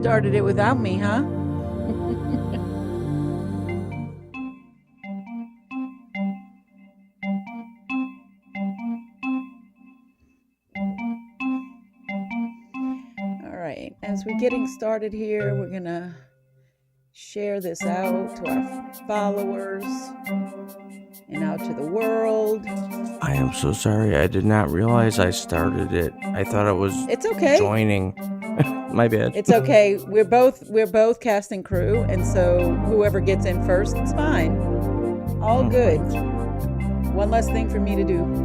Started it without me, huh? All right, as we're getting started here, we're gonna share this out to our followers and out to the world. I am so sorry. I did not realize I started it. I thought I was It's okay. joining. My bad. It's okay. We're both casting crew, and so whoever gets in first, it's fine. All good. One less thing for me to do.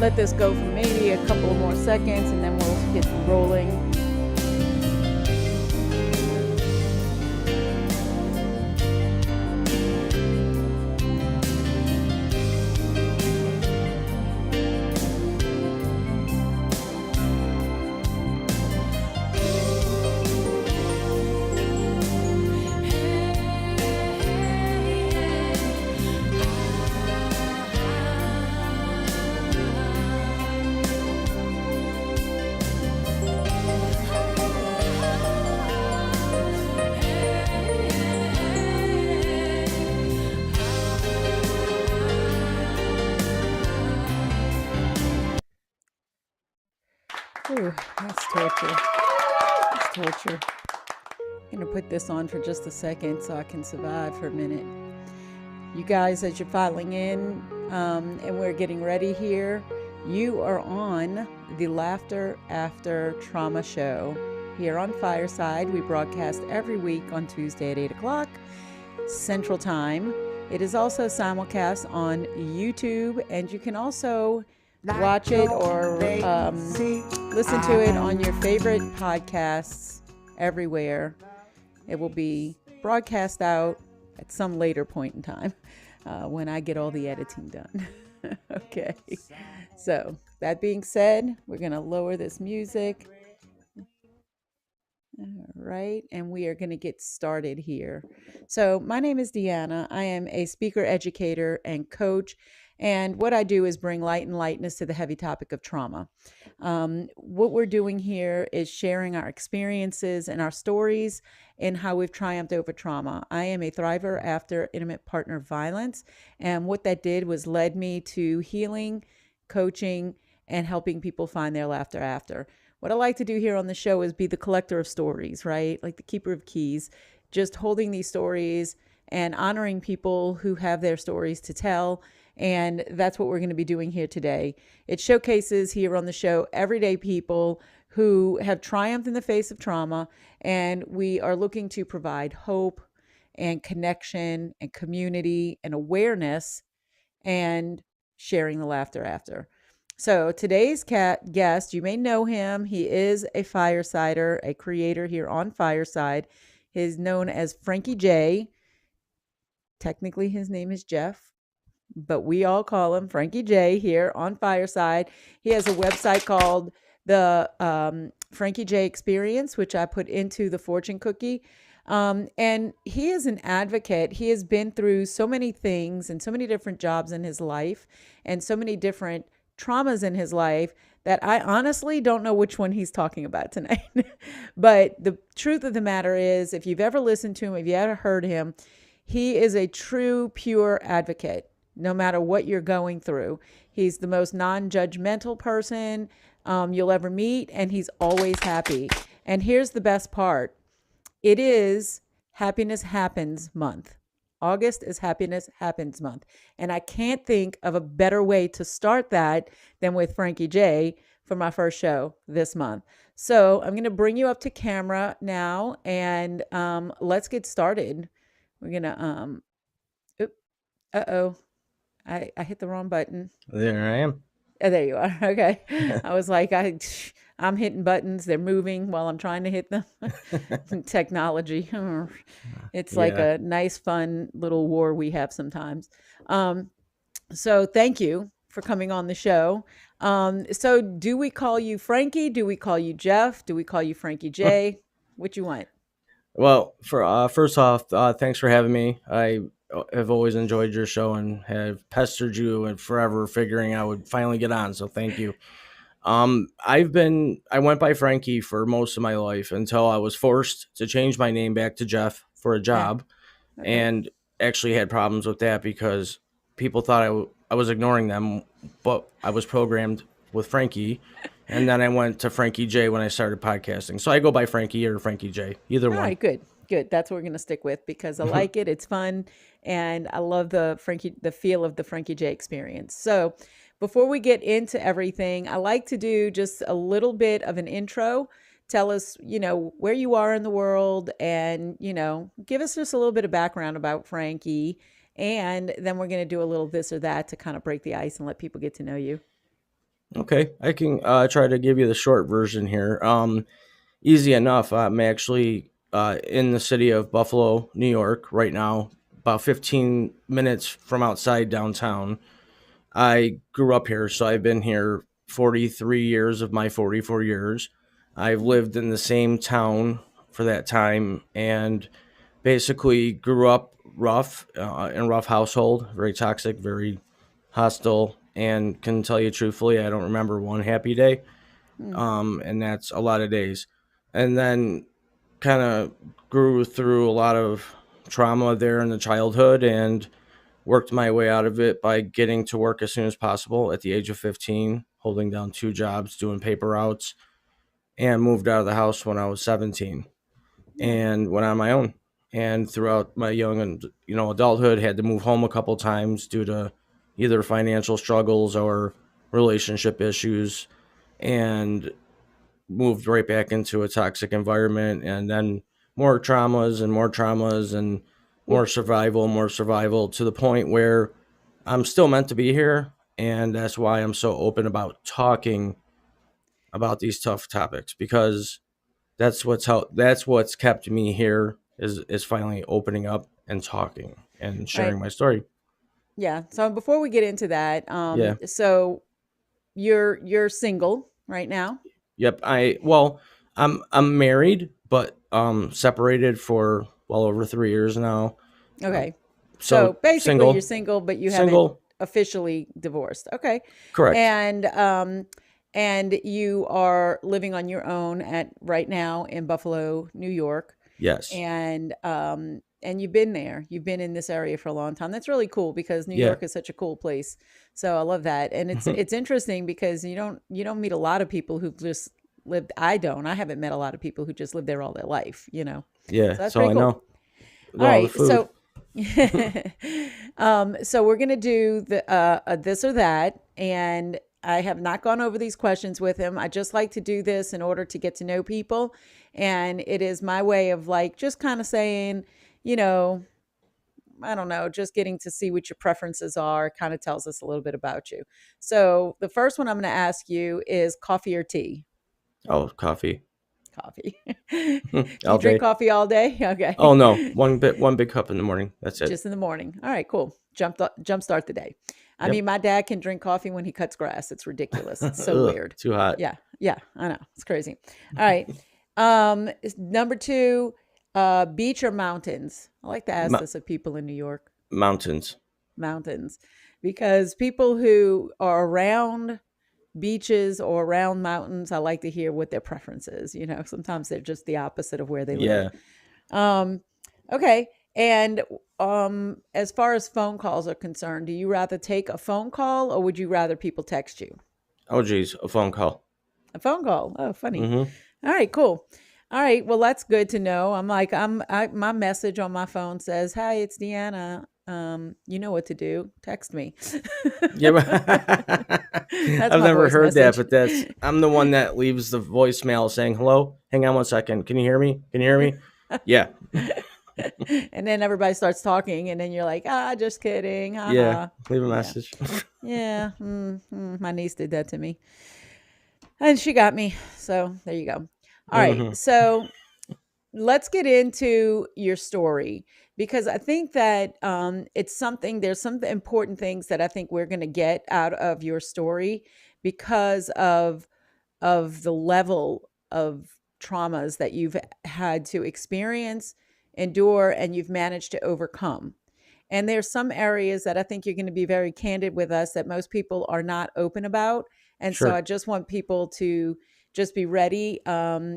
Let this go for maybe a couple more seconds, and then we'll get rolling. Ooh, that's torture. That's torture. I'm gonna put this on for just a second so I can survive for a minute. You guys, as you're filing in and we're getting ready here, you are on the Laughter After Trauma Show here on Fireside. We broadcast every week on Tuesday at 8 o'clock Central Time. It is also simulcast on YouTube, and you can also watch it or listen to it on your favorite podcasts everywhere. It will be broadcast out at some later point in time when I get all the editing done. Okay, so that being said, we're going to lower this music. All right, and we are going to get started here. So my name is Deanna. I am a speaker, educator, and coach, And what I do is bring light and lightness to the heavy topic of trauma. What we're doing here is sharing our experiences and our stories and how we've triumphed over trauma. I am a thriver after intimate partner violence. And what that did was led me to healing, coaching, and helping people find their laughter after. What I like to do here on the show is be the collector of stories, right? Like the keeper of keys, just holding these stories and honoring people who have their stories to tell. And that's what we're going to be doing here today. It showcases here on the show everyday people who have triumphed in the face of trauma. And we are looking to provide hope and connection and community and awareness and sharing the laughter after. So today's guest, you may know him. He is a firesider, a creator here on Fireside. He's known as Frankie J. Technically, his name is Jeff, but we all call him Frankie J here on Fireside. He has a website called the Frankie J Experience, which I put into the fortune cookie. And he is an advocate. He has been through so many things and so many different jobs in his life and so many different traumas in his life that I honestly don't know which one he's talking about tonight. But the truth of the matter is, if you've ever listened to him, if you ever heard him, he is a true, pure advocate, no matter what you're going through. He's the most non-judgmental person you'll ever meet, and he's always happy. And here's the best part. It is Happiness Happens Month. August is Happiness Happens Month. And I can't think of a better way to start that than with Frankie J for my first show this month. So I'm going to bring you up to camera now, and let's get started. We're going to, I hit the wrong button. There I am. Oh, there you are. Okay. I was like, I'm hitting buttons. They're moving while I'm trying to hit them. Technology. It's like a nice, fun little war we have sometimes. So thank you for coming on the show. So do we call you Frankie? Do we call you Jeff? Do we call you Frankie J? What you want? Well, for first off, thanks for having me. I have always enjoyed your show and have pestered you and forever figuring I would finally get on. So thank you. I went by Frankie for most of my life until I was forced to change my name back to Jeff for a job, Okay. and actually had problems with that because people thought I was ignoring them, but I was programmed with Frankie. And then I went to Frankie J when I started podcasting. So I go by Frankie or Frankie J, either All one. right, good. That's what we're going to stick with because I like it. It's fun. And I love the feel of the Frankie J Experience. So before we get into everything, I like to do just a little bit of an intro. Tell us, where you are in the world and, give us just a little bit of background about Frankie. And then we're going to do a little this or that to kind of break the ice and let people get to know you. Okay, I can try to give you the short version here. Easy enough. I'm actually in the city of Buffalo, New York right now, about 15 minutes from outside downtown. I grew up here, so I've been here 43 years of my 44 years. I've lived in the same town for that time and basically grew up rough, in a rough household, very toxic, very hostile, and can tell you truthfully, I don't remember one happy day. And that's a lot of days. And then kind of grew through a lot of trauma there in the childhood and worked my way out of it by getting to work as soon as possible at the age of 15, holding down 2 jobs, doing paper routes, and moved out of the house when I was 17 and went on my own. And throughout my young and adulthood, had to move home a couple times due to either financial struggles or relationship issues, and moved right back into a toxic environment, and then more traumas and more traumas and more survival to the point where I'm still meant to be here. And that's why I'm so open about talking about these tough topics, because that's what's kept me here is finally opening up and talking and Right. sharing my story. Yeah. So before we get into that, Yeah. so you're single right now? Yep. I'm married, but separated for well over 3 years now. Okay. So So basically you're single, single, but you haven't single. officially divorced. Okay. Correct. And you are living on your own at right now in Buffalo, New York. Yes. And you've been there. You've been in this area for a long time. That's really cool because New Yeah. York is such a cool place. So I love that. And it's interesting because you don't meet a lot of people who've just lived. I haven't met a lot of people who just lived there all their life. Yeah. So that's So pretty I cool. know. All Well, the right. food. So so we're gonna do the this or that, and I have not gone over these questions with him. I just like to do this in order to get to know people, and it is my way of like just kind of saying, you know, I don't know, just getting to see what your preferences are. Kind of tells us a little bit about you. So the first one I'm going to ask you is coffee or tea? Oh, coffee. Coffee. Do you All drink day. coffee all day? Oh no, Okay. one big cup in the morning. That's it. Just in the morning. All right, cool. Jump start the day. I Yep. mean, my dad can drink coffee when he cuts grass. It's ridiculous. It's so Ugh, weird. too hot. Yeah, yeah, I know. It's crazy. All right. Number two, beach or mountains? I like to ask Mo- this of people in New York. Mountains. Mountains, because people who are around beaches or around mountains, I like to hear what their preference is. Sometimes they're just the opposite of where they live. Yeah. Um, okay. And as far as phone calls are concerned, do you rather take a phone call or would you rather people text you? Oh geez, a phone call. A phone call. Oh, funny. Mm-hmm. All right, cool. All right, well that's good to know. My message on my phone says, "Hi, it's Deanna. You know what to do. Text me." Yeah. That's I've my never voice heard that, message. but I'm the one that leaves the voicemail saying hello. Hang on one second. Can you hear me? Can you hear me? Yeah. And then everybody starts talking, and then you're like, just kidding. Yeah. Haha. Leave a Yeah. message. Yeah. My niece did that to me. And she got me. So there you go. All right. Hmm. So let's get into your story because I think that there's some important things that I think we're going to get out of your story because of the level of traumas that you've had to experience, endure, and you've managed to overcome. And there's some areas that I think you're going to be very candid with us that most people are not open about. And so I Sure. just want people to just be ready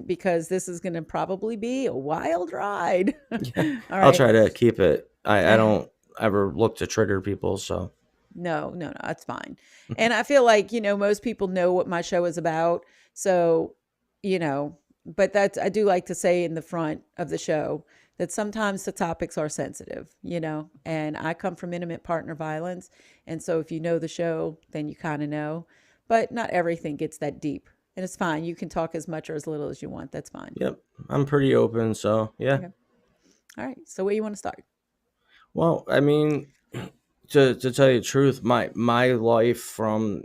because this is going to probably be a wild ride. Yeah. All I'll right. try to keep it. I don't ever look to trigger people, so No, no, no, that's fine. And I feel like, most people know what my show is about. So, you know, but I do like to say in the front of the show that sometimes the topics are sensitive, and I come from intimate partner violence. And so if you know the show, then you kind of know, but not everything gets that deep. And it's fine. You can talk as much or as little as you want. That's fine. yep. I'm pretty open, so yeah. Okay. All right. So where you want to start? Well, I mean, to tell you the truth, my life from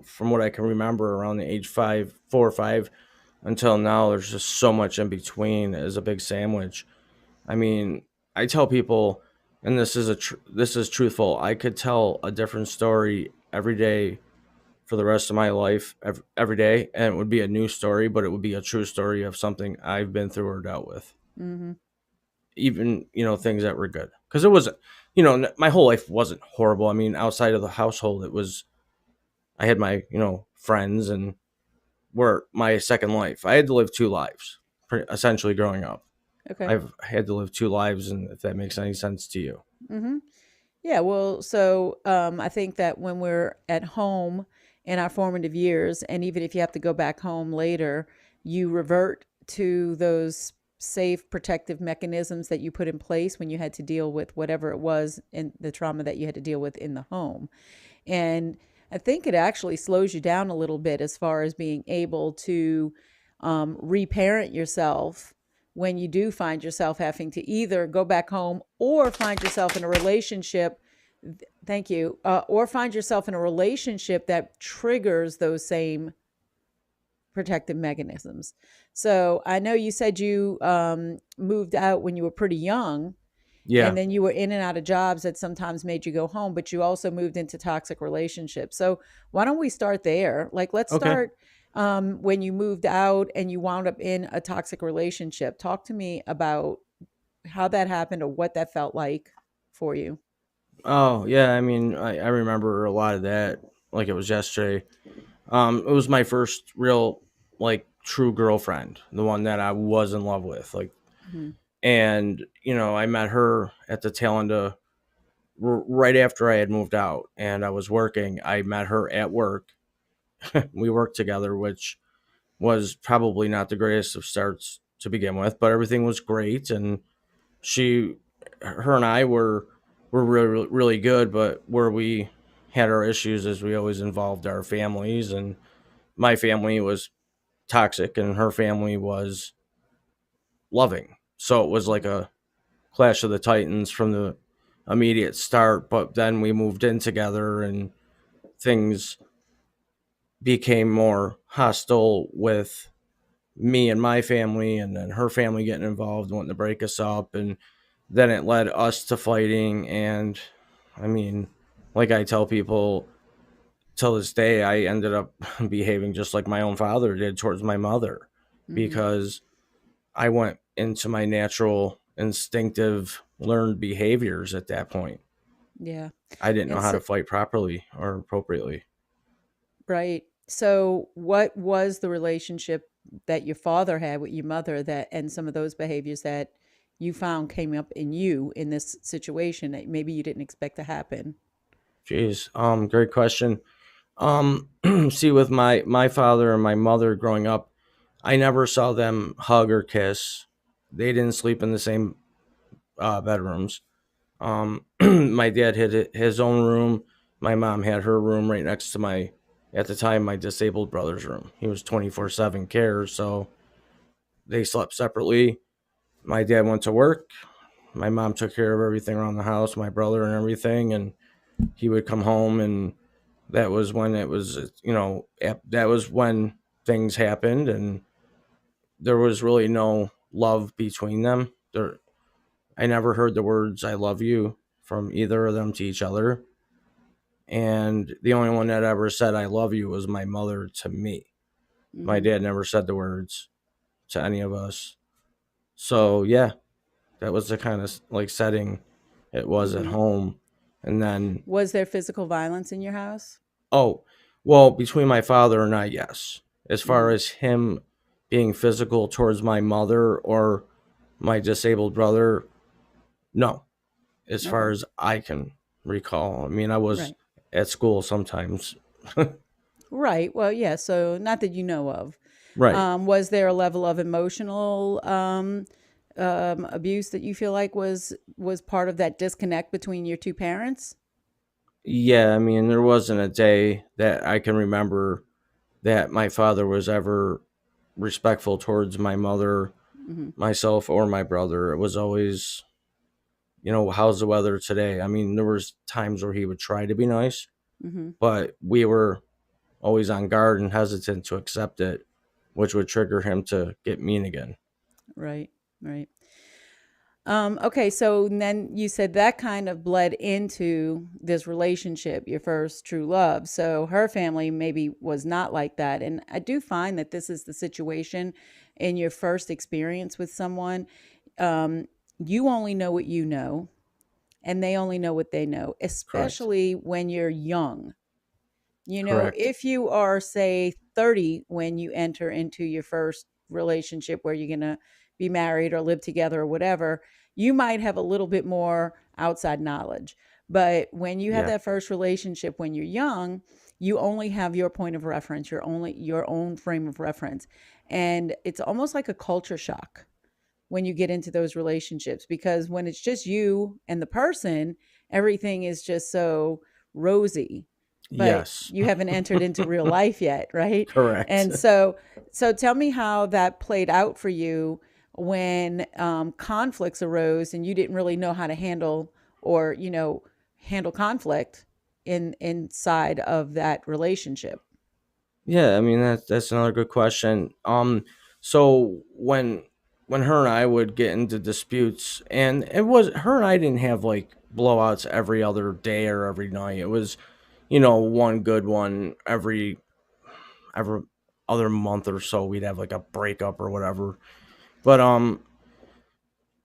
from what I can remember around the age 4 or 5 until now, there's just so much in between as a big sandwich. I mean, I tell people, and this is truthful. I could tell a different story every day for the rest of my life, every day, and it would be a new story, but it would be a true story of something I've been through or dealt with. Mm-hmm. Even things that were good, because it wasn't, my whole life wasn't horrible. I mean, outside of the household, it was, I had my friends, and were my second life. I had to live two lives, essentially, growing up. Okay. I've had to live two lives, and if that makes any sense to you. Mm-hmm. Yeah, well, so I think that when we're at home in our formative years, and even if you have to go back home later, you revert to those safe protective mechanisms that you put in place when you had to deal with whatever it was in the trauma that you had to deal with in the home. And I think it actually slows you down a little bit as far as being able to reparent yourself when you do find yourself having to either go back home or find yourself in a relationship. Thank you. Or find yourself in a relationship that triggers those same protective mechanisms. So I know you said you moved out when you were pretty young, Yeah. and then you were in and out of jobs that sometimes made you go home, but you also moved into toxic relationships. So why don't we start there? Like, let's Okay. start when you moved out and you wound up in a toxic relationship. Talk to me about how that happened or what that felt like for you. Oh yeah, I mean, I remember a lot of that like it was yesterday. It was my first real like true girlfriend, the one that I was in love with, like, Hmm. and I met her at the tail end of right after I had moved out, and I was working. I met her at work. We worked together, which was probably not the greatest of starts to begin with, but everything was great, and she, her and I were really really good, but where we had our issues is we always involved our families, and my family was toxic and her family was loving. So it was like a clash of the titans from the immediate start, but then we moved in together and things became more hostile with me and my family, and then her family getting involved, wanting to break us up, and then it led us to fighting. And I mean, like I tell people till this day, I ended up behaving just like my own father did towards my mother, Hmm. because I went into my natural instinctive learned behaviors at that point. Yeah. I didn't know And how so, to fight properly or appropriately. right. So, what was the relationship that your father had with your mother that, and some of those behaviors that you found came up in you in this situation that maybe you didn't expect to happen? Jeez, great question. See, with my father and my mother growing up, I never saw them hug or kiss. They didn't sleep in the same bedrooms. My dad had his own room. My mom had her room right next to my, at the time, my disabled brother's room. He was 24/7 care, so they slept separately. My dad went to work. My mom took care of everything around the house, my brother and everything, and he would come home, and that was when it was, that was when things happened, and there was really no love between them. I never heard the words "I love you" from either of them to each other, and the only one that ever said "I love you" was my mother to me. My Hmm. dad never said the words to any of us. So yeah, that was the kind of like setting it was at Hmm. home. And then, Was there physical violence in your house? oh, well, between my father and I, yes. As far Hmm. as him being physical towards my mother or my disabled brother, no. As far Okay. as I can recall, I mean, I was Right. at school sometimes. Right. Well, yeah. So, not that you know of. Right. Was there a level of emotional abuse that you feel like was part of that disconnect between your two parents? Yeah, I mean, there wasn't a day that I can remember that my father was ever respectful towards my mother, Hmm. myself, or my brother. It was always, how's the weather today? I mean, there was times where he would try to be nice, Hmm. but we were always on guard and hesitant to accept it, which would trigger him to get mean again. Right. Right. Okay, so then you said that kind of bled into this relationship, your first true love. So her family maybe was not like that. And I do find that this is the situation in your first experience with someone. Um, you only know what you know, and they only know what they know, Correct. especially when you're young. Correct. If you are, say, 30 when you enter into your first relationship where you're going to be married or live together or whatever, you might have a little bit more outside knowledge. But when you have Yeah. that first relationship when you're young, you only have your point of reference, your own frame of reference. And it's almost like a culture shock when you get into those relationships because when it's just you and the person, everything is just so rosy, but Yes. you haven't entered into real life yet, right? Correct. And so tell me how that played out for you when conflicts arose and you didn't really know how to handle or handle conflict inside of that relationship. Yeah, I mean that's another good question. So when her and I would get into disputes, and it was her and I didn't have like blowouts every other day or every night. It was, one good one every other month or so. We'd have like a breakup or whatever. But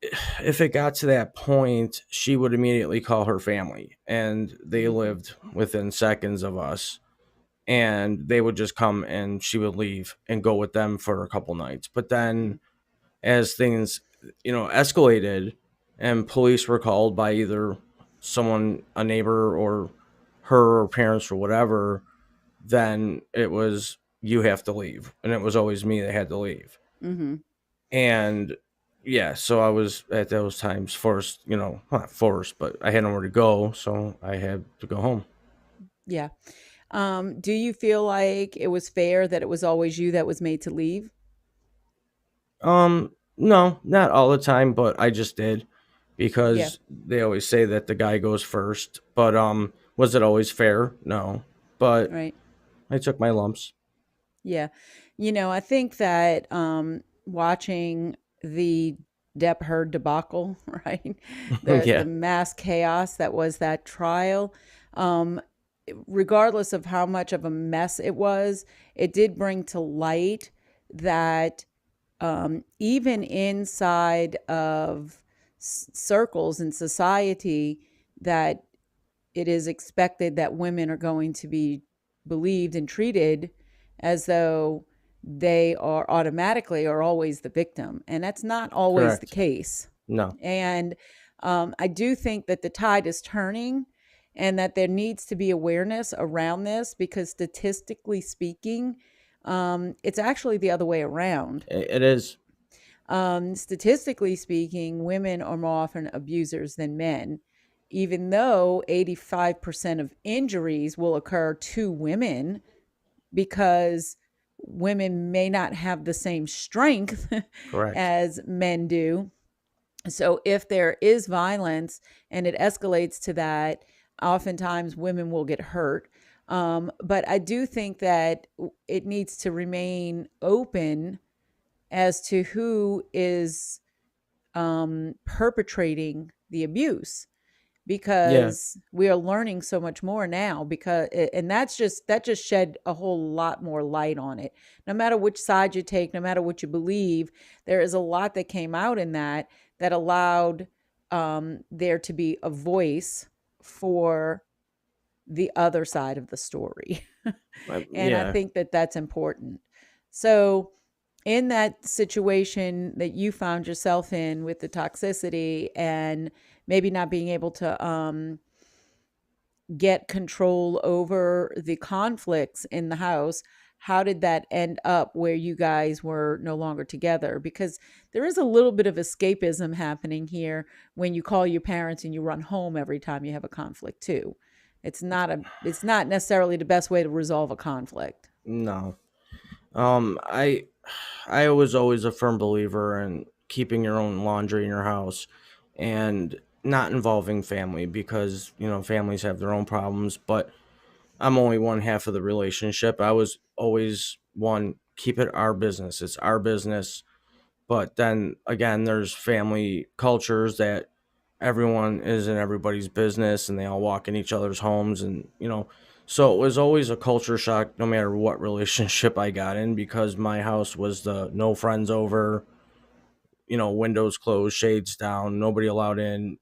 if it got to that point, she would immediately call her family, and they Hmm. lived within seconds of us. And they would just come, and she would leave and go with them for a couple nights. But then, as things, escalated, and police were called by either someone, a neighbor, or her parents or whatever, then it was, you have to leave, and it was always me that had to leave. Hmm. And yeah, so I was at those times forced, not forced, but I had nowhere to go, so I had to go home. Yeah. Do you feel like it was fair that it was always you that was made to leave? No, not all the time, but I just did, Yeah. because they always say that the guy goes first. But was it always fair? No, but Right. I took my lumps. Yeah. I think that watching the Depp Heard debacle, right? The Yeah, mass chaos that was that trial, um, regardless of how much of a mess it was, it did bring to light that even inside of circles in society, that it is expected that women are going to be believed and treated as though they are automatically or always the victim. And that's not always the correct. case. No, And I do think that the tide is turning and that there needs to be awareness around this because statistically speaking, it's actually the other way around. it is Statistically speaking, women are more often abusers than men, even though 85% of injuries will occur to women because women may not have the same strength correct. as men do. So if there is violence and it escalates to that, oftentimes women will get hurt. But I do think that it needs to remain open as to who is perpetrating the abuse Yeah, because we are learning so much more now because and that just shed a whole lot more light on it. No matter which side you take, no matter what you believe, there is a lot that came out in that allowed there to be a voice for the other side of the story. And I yeah, think that that's important. So in that situation that you found yourself in with the toxicity and maybe not being able to get control over the conflicts in the house, how did that end up where you guys were no longer together? Because there is a little bit of escapism happening here when you call your parents and you run home every time you have a conflict too. It's not necessarily the best way to resolve a conflict. no. I was always a firm believer in keeping your own laundry in your house, and not involving family, because families have their own problems. But I'm only one half of the relationship. I was always one, keep it our business. It's our business. But then again, there's family cultures that everyone is in everybody's business, and they all walk in each other's homes, and so it was always a culture shock no matter what relationship I got in, because my house was the no friends over, windows closed, shades down, nobody allowed in,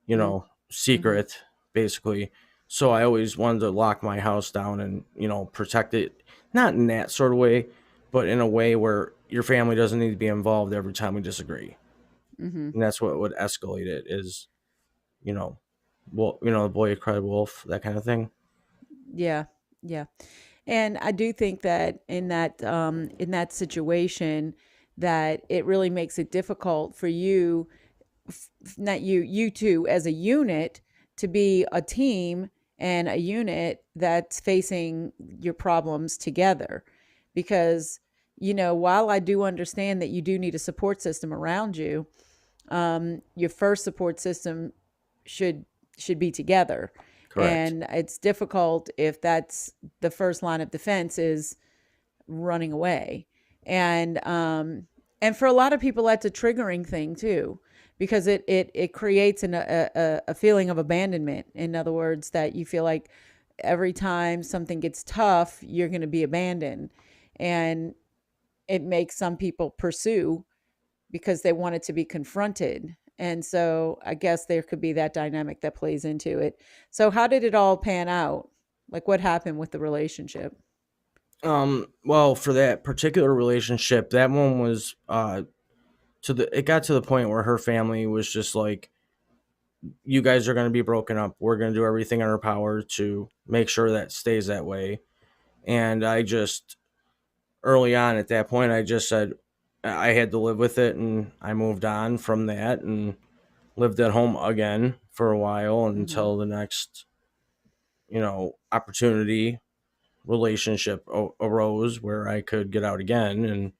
Mm-hmm. Mm-hmm. secret, basically. So I always wanted to lock my house down and, protect it, not in that sort of way, but in a way where your family doesn't need to be involved every time we disagree. Mm-hmm. And that's what would escalate it is, you know, well, the boy who cried wolf, that kind of thing. Yeah. Yeah. And I do think that in that situation, that it really makes it difficult for you, not you two as a unit, to be a team and a unit that's facing your problems together. Because while I do understand that you do need a support system around you, your first support system should should be together. Correct. And it's difficult if that's the first line of defense is running away. And for a lot of people that's a triggering thing too, because it creates a feeling of abandonment. In other words, that you feel like every time something gets tough, you're going to be abandoned. And it makes some people pursue because they wanted to be confronted. And so I guess there could be that dynamic that plays into it. So how did it all pan out? Like what happened with the relationship? Well, for that particular relationship, that one was it got to the point where her family was just like, you guys are going to be broken up. We're going to do everything in our power to make sure that stays that way. And I just, early on at that point, I just said I had to live with it, and I moved on from that and lived at home again for a while Hmm. until the next, opportunity relationship arose where I could get out again, and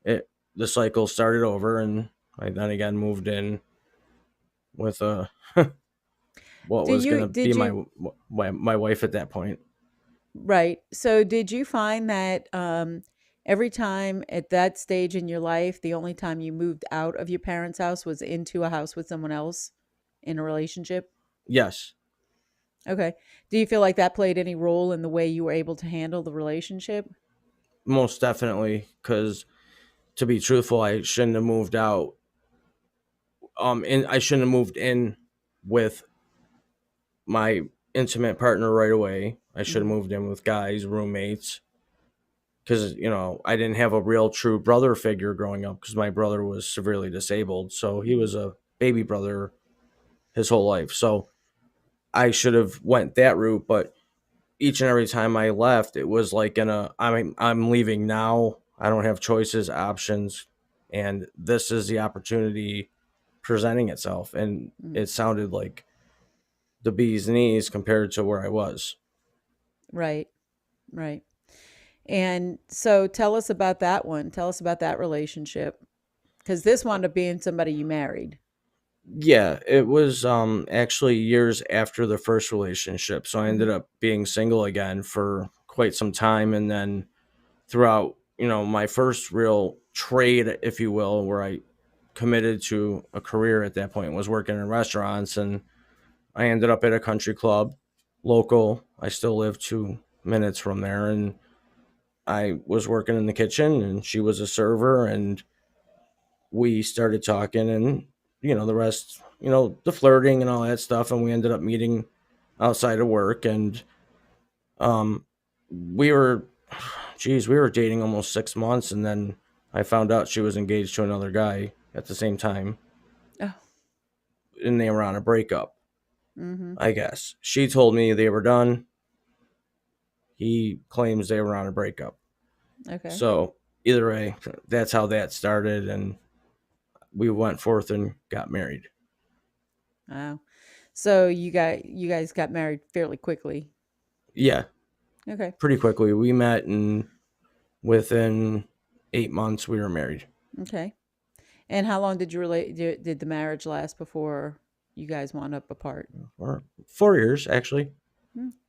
it the cycle started over, and I then again moved in with what Do was you gonna be did my you my wife at that point. Right. So did you find that every time at that stage in your life, the only time you moved out of your parents' house was into a house with someone else in a relationship? Yes, Okay. Do you feel like that played any role in the way you were able to handle the relationship? most definitely. Because to be truthful, I shouldn't have moved out. And I shouldn't have moved in with my intimate partner right away. I should have Hmm. moved in with guys, roommates, because I didn't have a real true brother figure growing up because my brother was severely disabled, so he was a baby brother his whole life. So I should have went that route, but each and every time I left, it was like I'm leaving now. I don't have choices, options, and this is the opportunity presenting itself. And Mm. it sounded like the bee's knees compared to where I was. Right. Right. And so tell us about that one. Tell us about that relationship. Because this wound up being somebody you married. Yeah, it was actually years after the first relationship. So I ended Hmm. up being single again for quite some time, and then throughout, my first real trade, if you will, where I committed to a career at that point was working in restaurants, and I ended up at a country club local. I still live 2 minutes from there, and I was working in the kitchen and she was a server, and we started talking, and the rest, the flirting and all that stuff, and we ended up meeting outside of work, and um we were we were dating almost 6 months, and then I found out she was engaged to another guy at the same time, Oh. and they were on a breakup. Mm-hmm. I guess she told me they were done. He claims they were on a breakup. Okay. So either way, that's how that started, and we went forth and got married. Wow. So you guys got married fairly quickly. Yeah, Okay. pretty quickly. We met, and within 8 months, we were married. Okay. And how long did the marriage last before you guys wound up apart? Or 4 years, actually.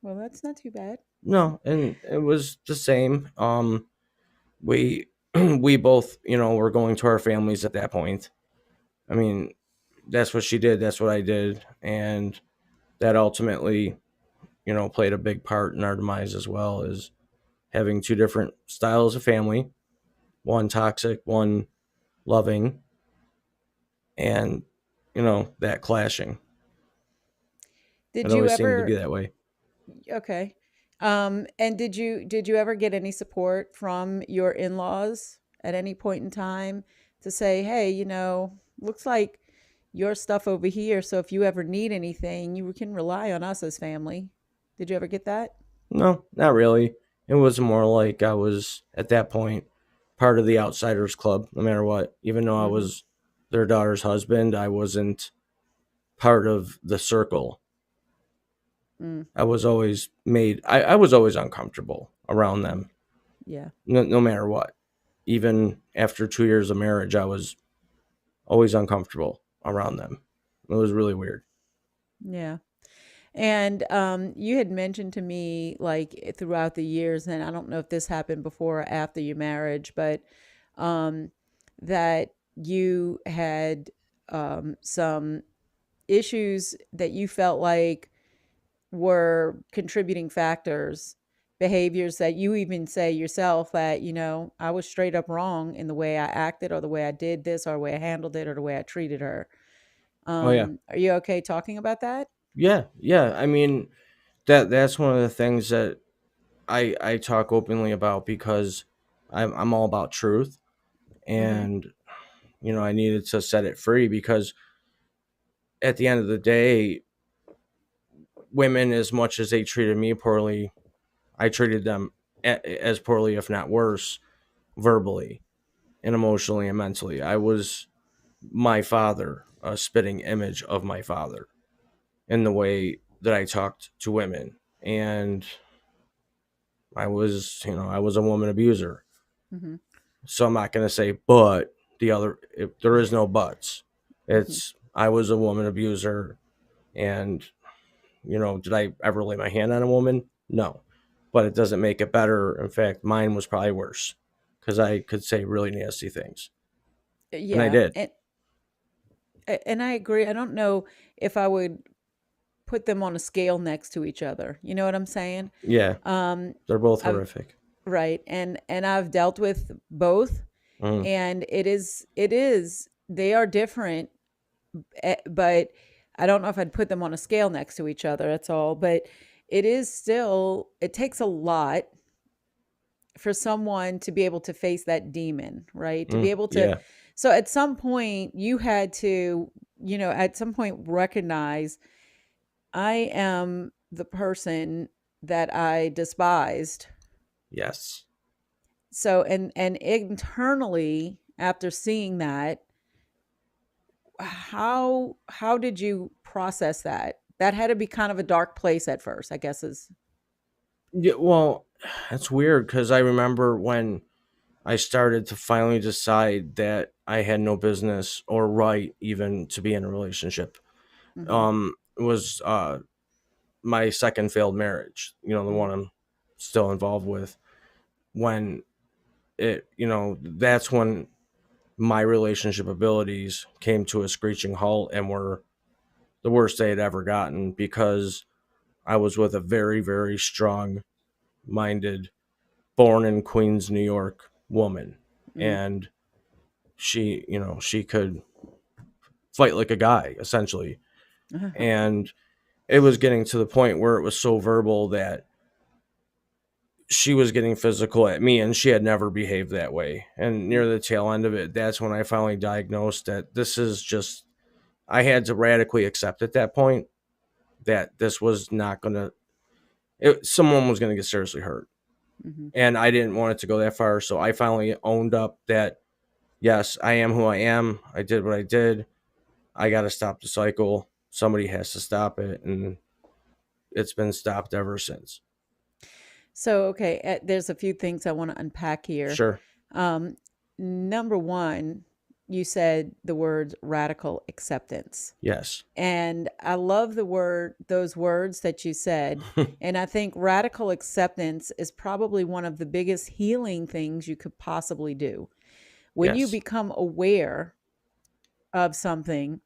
Well, that's not too bad. No, and it was the same. We we both, were going to our families at that point. I mean, that's what she did. That's what I did, and that ultimately, played a big part in our demise as well. Is having two different styles of family, one toxic, one loving, and that clashing. It Did you always seemed to be ever that way. Okay. And did you ever get any support from your in-laws at any point in time to say, "Hey, looks like your stuff over here, so if you ever need anything, you can rely on us as family." Did you ever get that? No, not really. It was more like I was at that point part of the outsiders club, no matter what. Even though I Mhm. was their daughter's husband, I wasn't part of the circle. Mm. I was always I was always uncomfortable around them, Yeah. no matter what. Even after 2 years of marriage, I was always uncomfortable around them. It was really weird. Yeah. And you had mentioned to me, like throughout the years, and I don't know if this happened before or after your marriage, but um, that you had some issues that you felt like were contributing factors behaviors that you even say yourself that, I was straight up wrong in the way I acted or the way I did this or the way I handled it or the way I treated her. Oh yeah. Are you okay talking about that? Yeah, yeah. I mean, that's one of the things that I talk openly about because I'm all about truth, Mm-hmm. and I needed to set it free because at the end of the day, women, as much as they treated me poorly, I treated them as poorly, if not worse, verbally and emotionally and mentally. I was my father, a spitting image of my father in the way that I talked to women. And I was a woman abuser. Mm-hmm. So I'm not going to say, but there is no buts. Mm-hmm. I was a woman abuser. And, did I ever lay my hand on a woman? No. But it doesn't make it better. In fact, mine was probably worse because I could say really nasty things. And I Yeah, did. and I agree. I don't know if I would put them on a scale next to each other. You know what I'm saying? Yeah. Um, They're both I've horrific. Right, and I've dealt with both, Mm, and it is they are different, but I don't know if I'd put them on a scale next to each other. That's all. But it takes a lot for someone to be able to face that demon, right? To be able to, yeah. so at some point you had to, at some point recognize I am the person that I despised. Yes. So and internally after seeing that, how did you process that? That had to be kind of a dark place at first, I guess is. Yeah. Well, that's weird because I remember when I started to finally decide that I had no business or right even to be in a relationship. Mhm. It was my second failed marriage, the Mhm. one I'm still involved with. When that's when my relationship abilities came to a screeching halt and were the worst they had ever gotten because I was with a very, very strong minded, born in Queens, New York woman. Mhm. And she could fight like a guy, essentially. Uh-huh. And it was getting to the point where it was so verbal that she was getting physical at me and she had never behaved that way. And Mm. near the tail end of it, that's when I finally diagnosed that this is just, I had to radically accept at that point that this was not going to, someone was going to get seriously hurt. Mhm. And I didn't want it to go that far. So I finally owned up that, yes, I am who I am. I did what I did. I got to stop the cycle. Somebody has to stop it. And it's been stopped ever since. So, okay, there's a few things I want to unpack here. Sure. Um, Number one, you said the words radical acceptance. Yes. And I love those words that you said. And I think radical acceptance is probably one of the biggest healing things you could possibly do. When you Yes. become aware of something,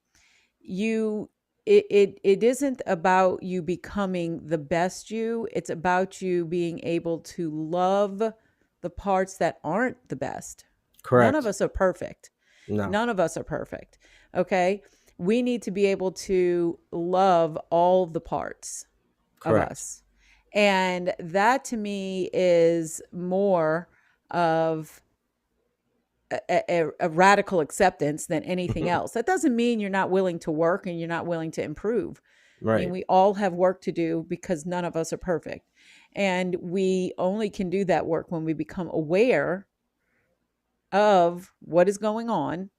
it isn't about you becoming the best you, it's about you being able to love the parts that aren't the best. None of Correct. us are perfect. No. None of us are perfect. Okay? We need to be able to love all the parts of Correct. us. And that to me is more of a radical acceptance than anything else. That doesn't mean you're not willing to work and you're not willing to improve. I mean, Right. we all have work to do because none of us are perfect. And we only can do that work when we become aware of what is going on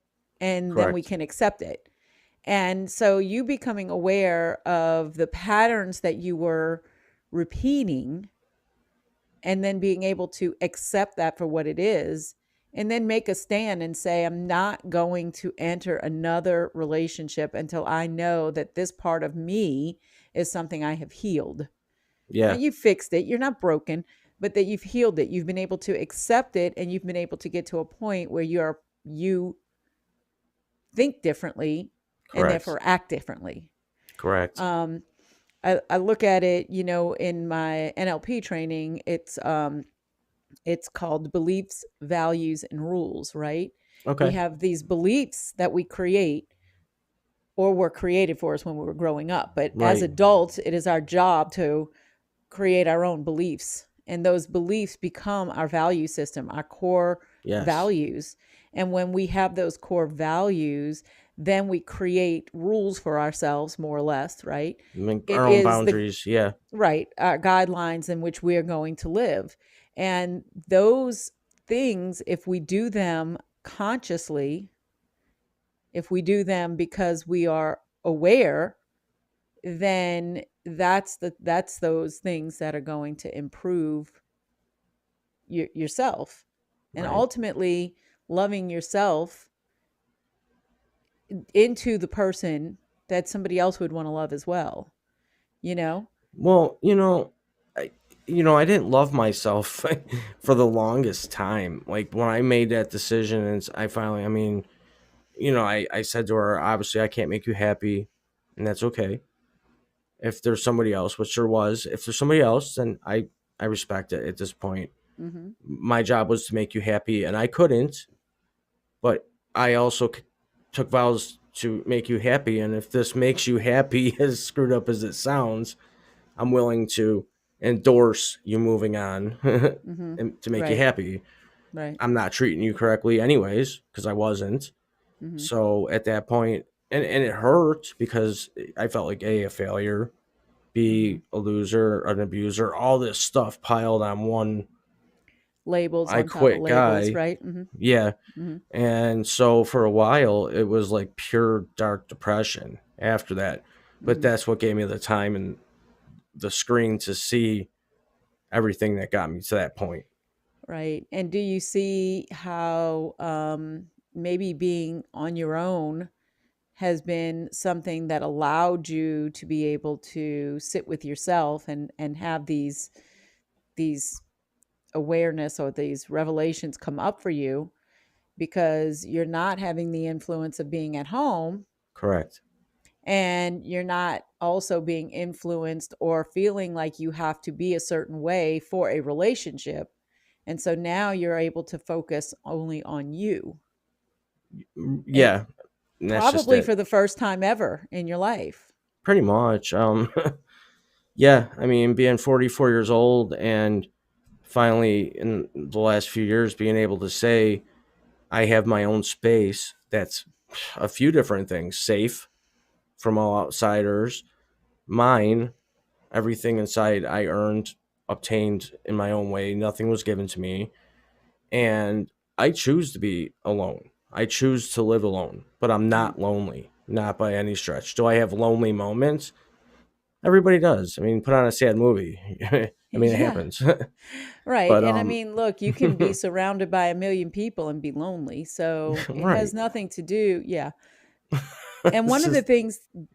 and then we Correct. can accept it. And so you becoming aware of the patterns that you were repeating and then being able to accept that for what it is and then make a stand and say I'm not going to enter another relationship until I know that this part of me is something I have healed. Yeah. Not you fixed it, you're not broken, but that you've healed it. You've been able to accept it and you've been able to get to a point where you think differently and Correct. therefore act differently. Correct. Um I look at it, in my NLP training, it's called beliefs, values, and rules, right? We Okay. have these beliefs that we create or were created for us when we were growing up. But as Right. adults, it is our job to create our own beliefs. And those beliefs become our value system, our core Yes. values. And when we have those core values, then we create rules for ourselves, more or less, right? Make It our own is the boundaries. Yeah. right, guidelines in which we are going to live. And those things, if we do them consciously, if we do them because we are aware, then that's those things that are going to improve yourself, and Right. ultimately loving yourself into the person that somebody else would want to love as well, you know Well, I, I didn't love myself for the longest time. Like when I made that decision, and I finally, I mean, I said to her, obviously, I can't make you happy, and that's okay. If there's somebody else, which there was, if there's somebody else, then I respect it at this point. hmm My job was to make you happy, and I couldn't, but I also took vows to make you happy. And if this makes you happy, as screwed up as it sounds, I'm willing to endorse you moving on hmm and to make you right, happy. right. I'm not treating you correctly, anyways, because I wasn't. hmm So at that point, and it hurt because I felt like a failure, hmm B, a loser, an abuser, all this stuff piled on one Labels I on top of quit labels, guy. right? hmm Yeah. hmm And so for a while, it was like pure dark depression after that. But hmm that's what gave me the time and the screen to see everything that got me to that point. right. And do you see how maybe being on your own has been something that allowed you to be able to sit with yourself and have these awareness or these revelations come up for you, because you're not having the influence of being at home, Correct. and you're not also being influenced or feeling like you have to be a certain way for a relationship. And so now you're able to focus only on you, and Yeah. And that's just probably it. for the first time ever in your life. Pretty much. Yeah. I mean, being 44 years old and finally in the last few years being able to say I have my own space that's a few different things: safe from all outsiders, mine, everything inside I earned, obtained in my own way. Nothing was given to me. And I choose to be alone. I choose to live alone, but I'm Mm. not lonely, not by any stretch. Do I have lonely moments? Everybody does. I mean, put on a sad movie. I mean, it Yeah. happens. Right. but And I mean, look, you can be surrounded by a million people and be lonely. So it has right. nothing to do. Yeah. And It's just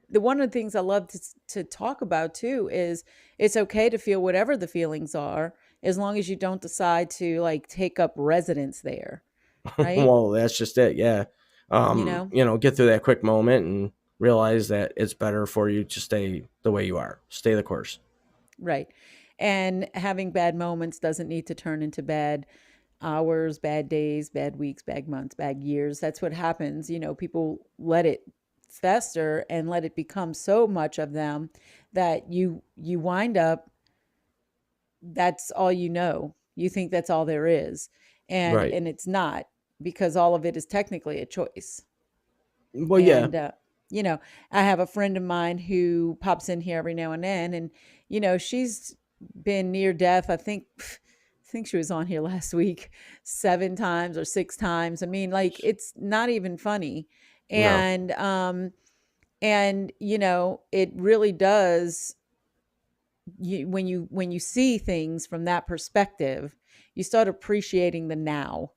one of the things I love to talk about too is it's okay to feel whatever the feelings are, as long as you don't decide to like take up residence there. Right. well, that's just it. Yeah. You know, Get through that quick moment and realize that it's better for you to stay the way you are. Stay the course. right. And having bad moments doesn't need to turn into bad hours, bad days, bad weeks, bad months, bad years. That's what happens. People let it fester and let it become so much of them that you wind up, that's all you know. You think that's all there is. And Right. and it's not, because all of it is technically a choice. Well, yeah. And I have a friend of mine who pops in here every now and then, and she's been near death. I think she was on here last week 7 times or 6 times. I mean, like, it's not even funny. No. And it really does. When you see things from that perspective, you start appreciating the now.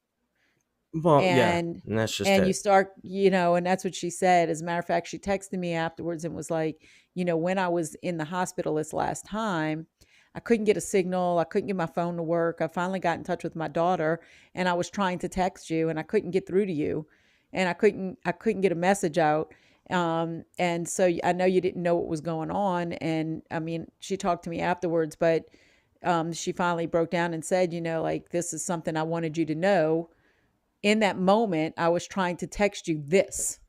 Well, yeah. and And that's just and you it. start, and that's what she said. As a matter of fact, she texted me afterwards and was like, when I was in the hospital this last time, I couldn't get a signal, I couldn't get my phone to work. I finally got in touch with my daughter, and I was trying to text you and I couldn't get through to you, and I couldn't get a message out. And so I know you didn't know what was going on. And I mean, she talked to me afterwards, but she finally broke down and said, like, this is something I wanted you to know. In that moment, I was trying to text you this,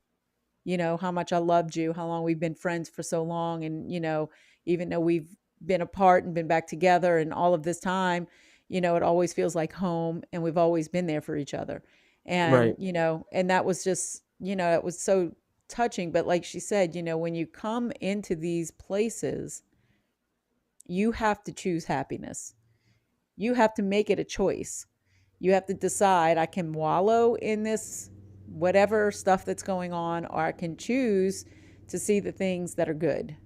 how much I loved you, how long we've been friends for so long. And, even though we've been apart and been back together and all of this time, it always feels like home and we've always been there for each other. And, Right. and that was just, it was so touching. But like she said, when you come into these places, you have to choose happiness. You have to make it a choice. You have to decide, I can wallow in this whatever stuff that's going on, or I can choose to see the things that are good.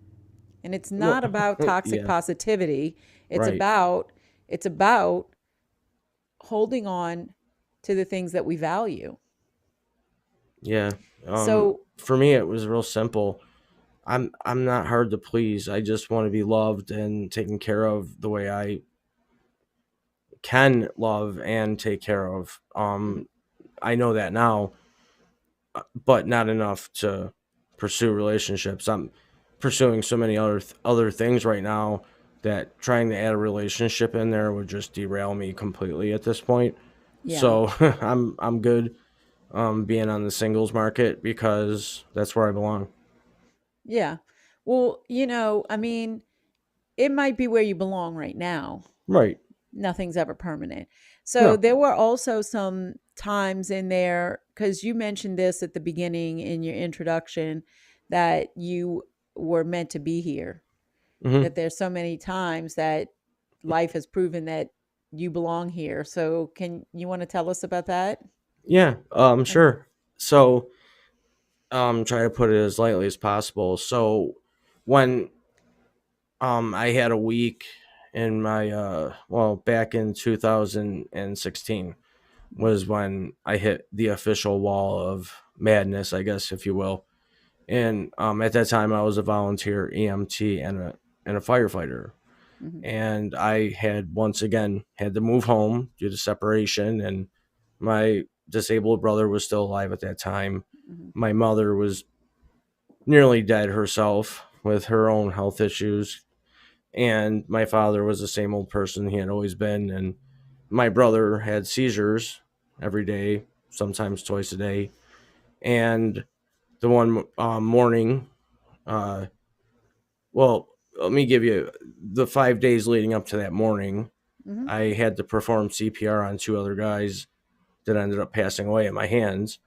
And it's Well, not about toxic yeah. positivity. It's Right. about it's about holding on to the things that we value. Yeah. So, For me, it was real simple. I'm not hard to please. I just want to be loved and taken care of the way I can love and take care of. mhm, I know that now, but not enough to pursue relationships. I'm pursuing so many other things right now that trying to add a relationship in there would just derail me completely at this point. yeah. So I'm good being on the singles market because that's where I belong. Yeah. Well, I mean, it might be where you belong right now. Right. Nothing's ever permanent. So No. there were also some times in there, because you mentioned this at the beginning in your introduction, that you were meant to be here, Hmm. that there's so many times that life has proven that you belong here. So can you want to tell us about that? Yeah. And Sure. So try to put it as lightly as possible. So when I had a week in my back in 2016 was when I hit the official wall of madness, I guess, if you will. And at that time, I was a volunteer EMT and a firefighter, mhm, and I had once again had to move home due to separation, and my disabled brother was still alive at that time. mhm, My mother was nearly dead herself with her own health issues, and my father was the same old person he had always been, and my brother had seizures every day, sometimes twice a day. And the one morning, uh, well, let me give you the 5 days leading up to that morning. mhm, I had to perform CPR on two other guys that ended up passing away at my hands.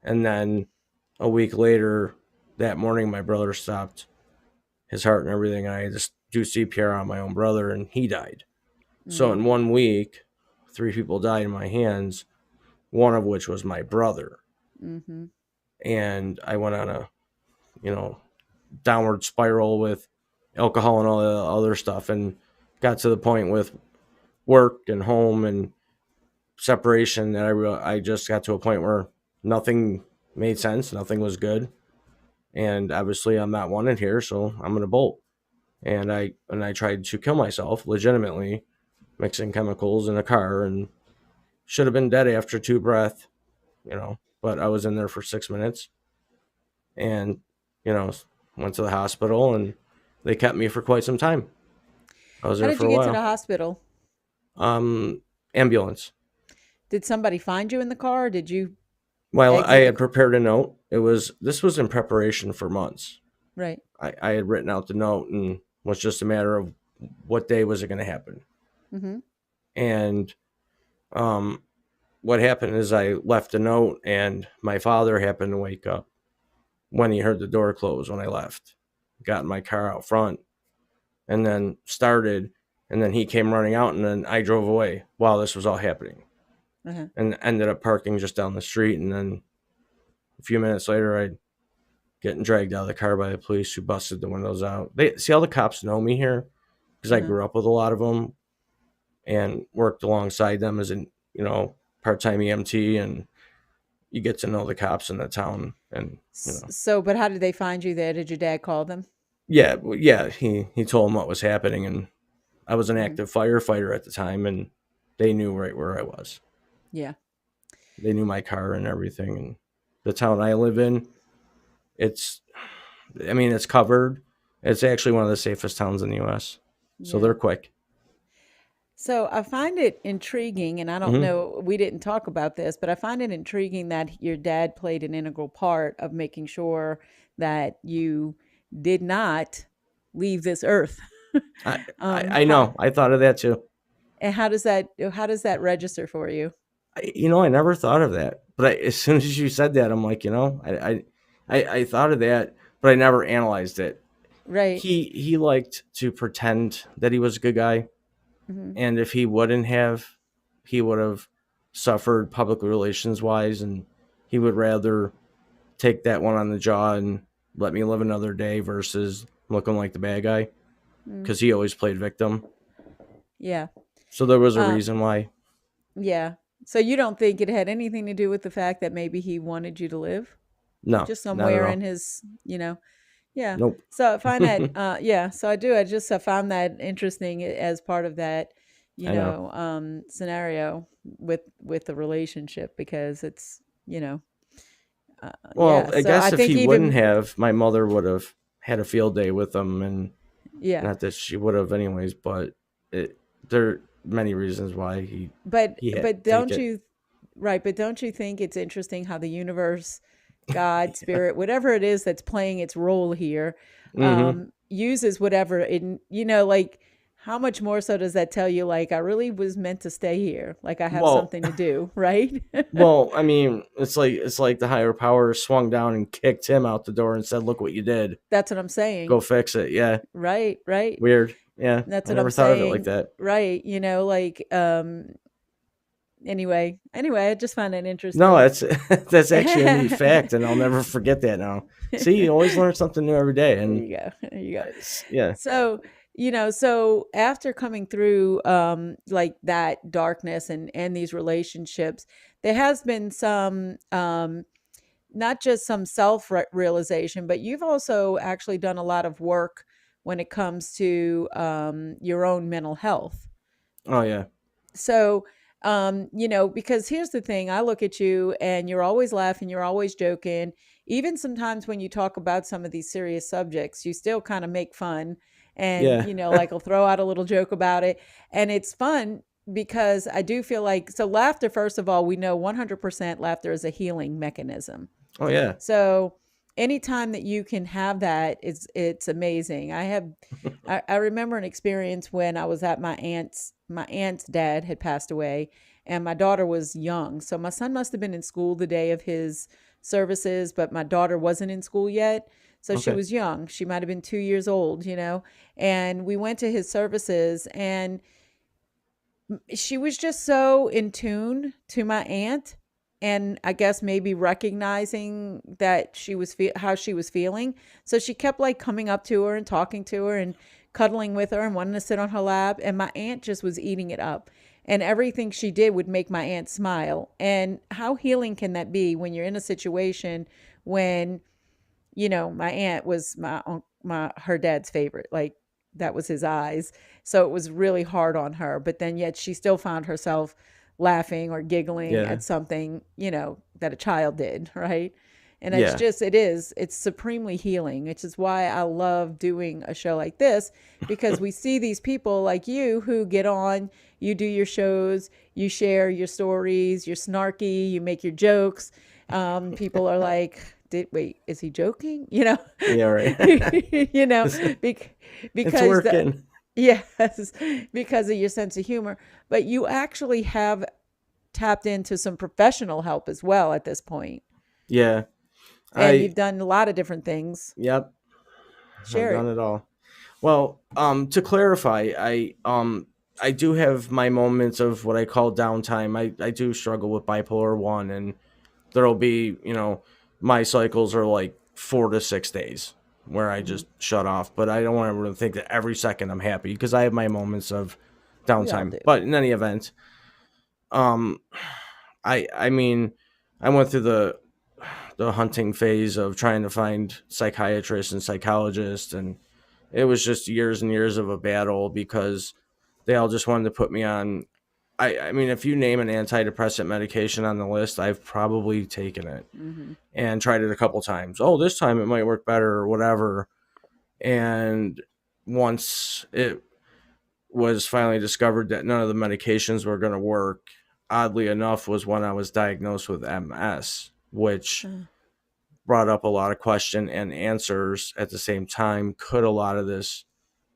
And then a week later, that morning, my brother stopped his heart and everything. And I had to do CPR on my own brother, and he died. So mhm, in 1 week, three people died in my hands, one of which was my brother. mhm. And I went on a, you know, downward spiral with alcohol and all the other stuff, and got to the point with work and home and separation that I just got to a point where nothing made sense, nothing was good, and obviously I'm not wanted here, so I'm gonna bolt. And I tried to kill myself legitimately, mixing chemicals in a car, and should have been dead after two breath, But I was in there for 6 minutes, and you know went to the hospital, and they kept me for quite some time. I was How there did for you a get to the while. hospital? Ambulance. Did somebody find you in the car? Or did you Well, I exit the had car? prepared a note. This was in preparation for months. Right. I had written out the note and was just a matter of what day was it going to happen. Mhm. And um, what happened is I left a note, and my father happened to wake up when he heard the door close when I left. Got in my car out front and then started, and then he came running out, and then I drove away while this was all happening, Uh-huh. and ended up parking just down the street. And then a few minutes later, I getting dragged out of the car by the police, who busted the windows out. They see, all the cops know me here because I Uh-huh. grew up with a lot of them and worked alongside them as an part-time EMT, and you get to know the cops in the town, and So, but how did they find you there? Did your dad call them? yeah, yeah. He told them what was happening, and I was an Mhm. active firefighter at the time, and they knew right where I was. Yeah. They knew my car and everything, and the town I live in. it's, I mean, it's covered. It's actually one of the safest towns in the U.S. So Yeah. they're quick. So I find it intriguing, and I don't Hmm. know, we didn't talk about this, but I find it intriguing that your dad played an integral part of making sure that you did not leave this earth. I, um, I how know. I thought of that too. and how does that register for you? I never thought of that. But as soon as you said that, I'm like, I thought of that, but I never analyzed it. Right. He liked to pretend that he was a good guy, Hmm. and if he wouldn't have, he would have suffered public relations wise, and he would rather take that one on the jaw and let me live another day versus looking like the bad guy Mm. because he always played victim. Yeah. So there was a Uh, reason why. yeah. So you don't think it had anything to do with the fact that maybe he wanted you to live No, just not at somewhere in all. his, yeah. Nope. So I find that, yeah. So I do. I found that interesting as part of that, I know. scenario with the relationship because it's, Well, yeah. I So I guess if think he wouldn't even, have, my mother would have had a field day with him, and yeah. not that she would have anyways, but there are many reasons why he had But to take don't it. you, right? But don't you think it's interesting how the universe, God, spirit, whatever it is that's playing its role here, Hmm. uses whatever it, like how much more so does that tell you? Like I really was meant to stay here. Like I have Well, something to do, right? well, I mean, it's like the higher power swung down and kicked him out the door and said, "Look what you did. That's what I'm Go saying. fix it." Yeah, Right, right. weird. Yeah, That's I what I'm never thought of it like saying. that. Right. Like anyway, I just find it No, interesting. that's that's actually a neat fact, and I'll never forget that now. See, you always learn something new every day, There and you go. There you go. yeah, So, so after coming through like that darkness and these relationships, there has been some not just some self realization, but you've also actually done a lot of work when it comes to your own mental health. oh yeah, So, because here's the thing, I look at you and you're always laughing, you're always joking. Even sometimes when you talk about some of these serious subjects, you still kind of make fun and, yeah. like I'll throw out a little joke about it. And it's fun because I do feel like, so laughter, first of all, we know 100% laughter is a healing mechanism. Oh yeah. So anytime that you can have that, it's amazing. I remember an experience when I was at my aunt's dad had passed away and my daughter was young. So my son must have been in school the day of his services, but my daughter wasn't in school yet. So she Okay. was young. She might have been 2 years old. And we went to his services and she was just so in tune to my aunt and I guess maybe recognizing that how she was feeling. So she kept like coming up to her and talking to her and cuddling with her and wanting to sit on her lap and my aunt just was eating it up. And everything she did would make my aunt smile. And how healing can that be when you're in a situation when my aunt was my her dad's favorite. Like that was his eyes. So it was really hard on her, but then yet she still found herself laughing or giggling Yeah. at something, that a child did, right? And Yeah. it's supremely healing, which is why I love doing a show like this because we see these people like you who get on, you do your shows, you share your stories, you're snarky, you make your jokes. People are like, did wait, is he joking? Yeah. Right. you know, it's, bec- it's because the working. yes, because of your sense of humor. But you actually have tapped into some professional help as well at this point, Yeah. and I. you've done a lot of different things. Yep. I've Share done it. it all. Well, to clarify, I do have my moments of what I call downtime. I do struggle with bipolar one, and there'll be my cycles are like 4 to 6 days where I Hmm. just shut off. But I don't want everyone to think that every second I'm happy because I have my moments of We all downtime. do. But in any event, um, I mean, I went through the hunting phase of trying to find psychiatrists and psychologists, and it was just years and years of a battle because they all just wanted to put me on I mean, if you name an antidepressant medication on the list, I've probably taken it Hmm. and tried it a couple times. Oh, this time it might work better or whatever. And once it was finally discovered that none of the medications were going to work, oddly enough, was when I was diagnosed with MS, which Uh, brought up a lot of question and answers at the same time. Could a lot of this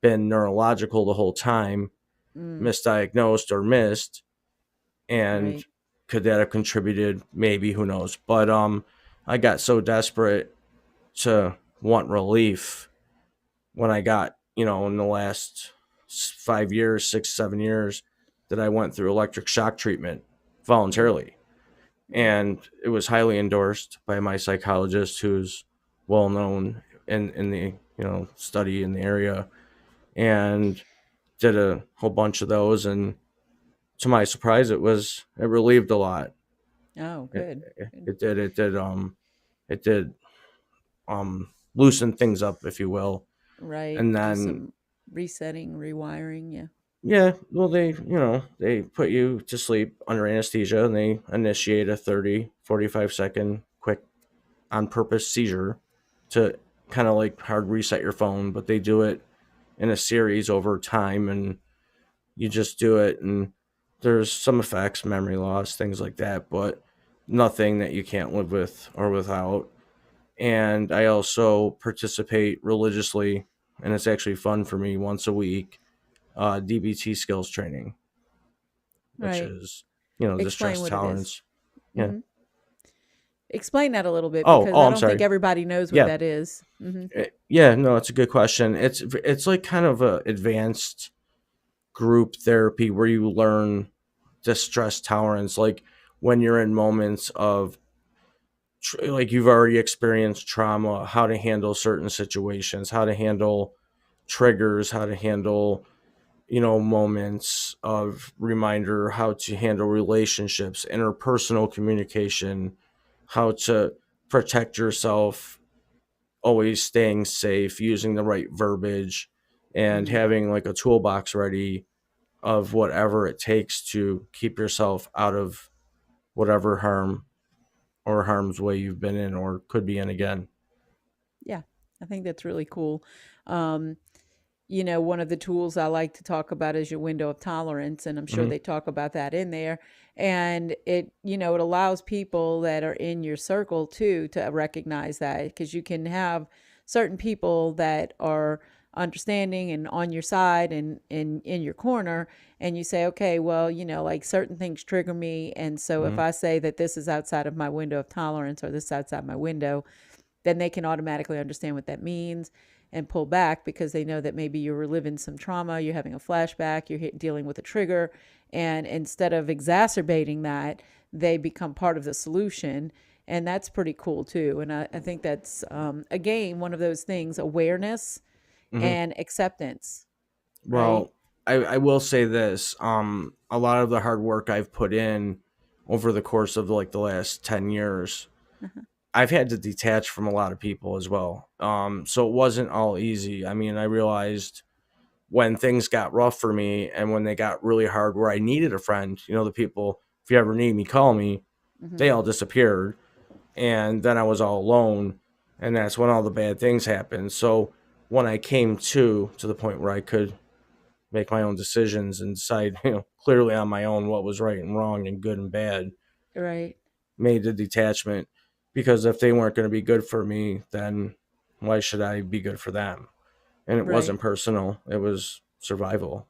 been neurological the whole time, mm, misdiagnosed or missed, and right. could that have contributed? Maybe, who knows? But I got so desperate to want relief when I got, in the last 5 years, 6, 7 years, that I went through electric shock treatment Mm, voluntarily. mm, And it was highly endorsed by my psychologist, who's well known in the, study in the area, and did a whole bunch of those. And to my surprise, it relieved a lot. oh, It, good. Good. it did loosen things up, if you will. Right. And Do then, some resetting, rewiring. Yeah. yeah, well, they put you to sleep under anesthesia, and they initiate a 30-45 second quick on purpose seizure to kind of like hard reset your phone, but they do it in a series over time, and you just do it. And there's some effects, memory loss, things like that, but nothing that you can't live with or without. And I also participate religiously, and it's actually fun for me, once a week, DBT skills training, which Right. is, Explain distress what it is. tolerance. Yeah. Hmm. Explain that a little bit because Oh, I I'm don't think sorry. everybody knows what Yeah. that is. Hmm. Yeah, no, it's a good question. It's like kind of a advanced group therapy where you learn distress tolerance, like when you're in moments of like you've already experienced trauma, how to handle certain situations, how to handle triggers, how to handle, moments of reminder, how to handle relationships, interpersonal communication, how to protect yourself, always staying safe, using the right verbiage, and Mm, having like a toolbox ready of whatever it takes to keep yourself out of whatever harm or harm's way you've been in or could be in again. yeah, I think that's really cool. Um, one of the tools I like to talk about is your window of tolerance, and I'm sure Hmm. they talk about that in there. And it allows people that are in your circle too to recognize that because you can have certain people that are understanding and on your side and in your corner, and you say, okay, well, like certain things trigger me, and so if Hmm. I say that this is outside of my window of tolerance or this is outside my window, then they can automatically understand what that means and pull back because they know that maybe you're reliving some trauma, you're having a flashback, you're dealing with a trigger. And instead of exacerbating that, they become part of the solution. And that's pretty cool too. And I think that's, again, one of those things, awareness Hmm. and acceptance, right? Well, I will say this: a lot of the hard work I've put in over the course of like the last 10 years, Uh-huh. I've had to detach from a lot of people as well. So it wasn't all easy. I mean, I realized when things got rough for me and when they got really hard, where I needed a friend, the people, if you ever need me, call me. Hmm. They all disappeared, and then I was all alone, and that's when all the bad things happened. So when I came to the point where I could make my own decisions and decide, clearly on my own what was right and wrong and good and bad, Right, made the detachment, because if they weren't going to be good for me, then why should I be good for them? And it right. wasn't personal; it was survival.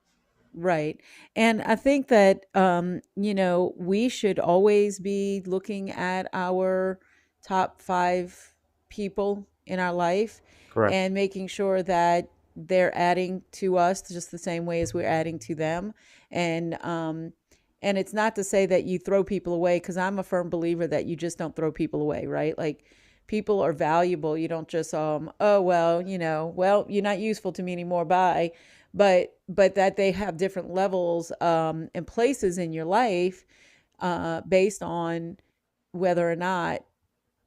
Right. And I think that, we should always be looking at our top 5 people in our life Correct. and making sure that they're adding to us just the same way as we're adding to them. And, um, and it's not to say that you throw people away because I'm a firm believer that you just don't throw people away, right? Like people are valuable. You don't just, oh, well, well, you're not useful to me anymore. Bye. But that they have different levels and places in your life based on whether or not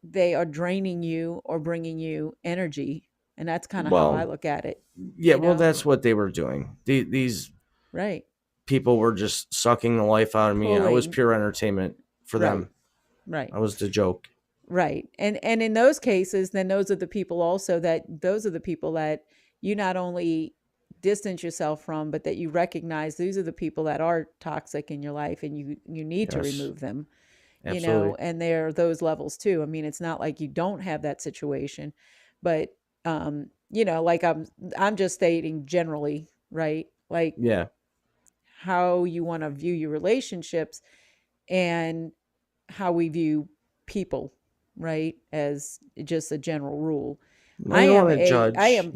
they are draining you or bringing you energy. And that's kind of how I Well, look at it, yeah, you well, know? that's what they were doing. These Right. people were just sucking the life out of me. I was pulling. pure entertainment for Right, them. right. I was the joke. Right. And in those cases, then those are the people also that those are the people that you not only distance yourself from, but that you recognize these are the people that are toxic in your life and you need to Yes, remove them, absolutely. and there are those levels too. I mean, it's not like you don't have that situation, but like I'm just stating generally, right? Like Yeah. how you want to view your relationships and how we view people, right? As just a general rule. I don't want to I judge. am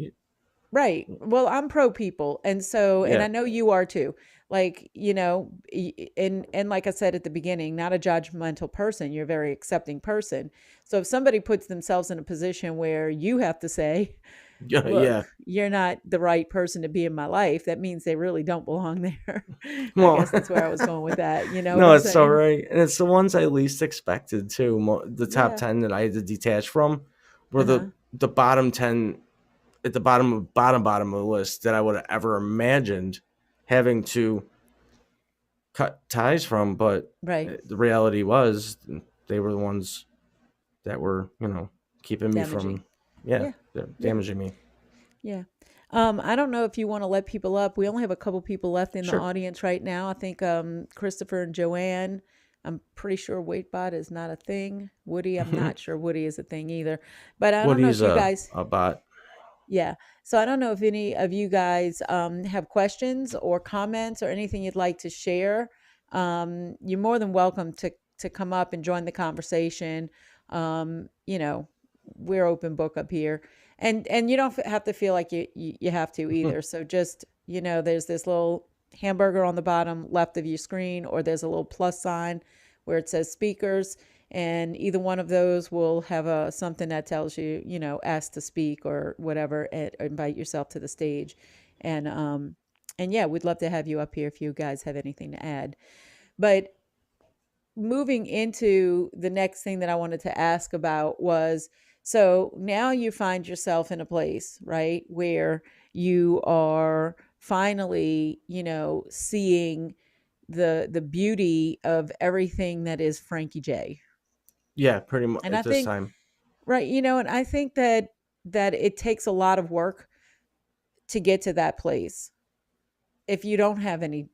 right. Well, I'm pro people. And Yeah. I know you are too. Like, and like I said at the beginning, not a judgmental person. You're a very accepting person. So if somebody puts themselves in a position where you have to say, Yeah. look, Yeah. you're not the right person to be in my life, that means they really don't belong there. I Well, guess that's where I was going with that. You know what no, I'm it's so saying? right, and it's the ones I least expected too. The top Yeah. 10 that I had to detach from were Uh huh. the bottom 10 at the bottom of the list that I would have ever imagined having to cut ties from. But Right. the reality was they were the ones that were keeping me Damaging. from yeah Yeah. Yeah. damaging me. Yeah. I don't know if you want to let people up. We only have a couple people left in the Sure. audience right now. I think Christopher and Joanne. I'm pretty sure WaitBot is not a thing. Woody, I'm not sure Woody is a thing either. But I don't know if Woody's you guys, a bot. yeah. So I don't know if any of you guys have questions or comments or anything you'd like to share. You're more than welcome to come up and join the conversation. Um, you know, we're open book up here, and you don't have to feel like you have to either. So just there's this little hamburger on the bottom left of your screen, or there's a little plus sign where it says speakers, and either one of those will have a something that tells you, ask to speak or whatever, and invite yourself to the stage. And yeah, we'd love to have you up here if you guys have anything to add. But moving into the next thing that I wanted to ask about was, so now you find yourself in a place, right, where you are finally, seeing the beauty of everything that is Frankie J. Yeah, pretty much And I at this think, time. right, and I think that it takes a lot of work to get to that place. If you don't have any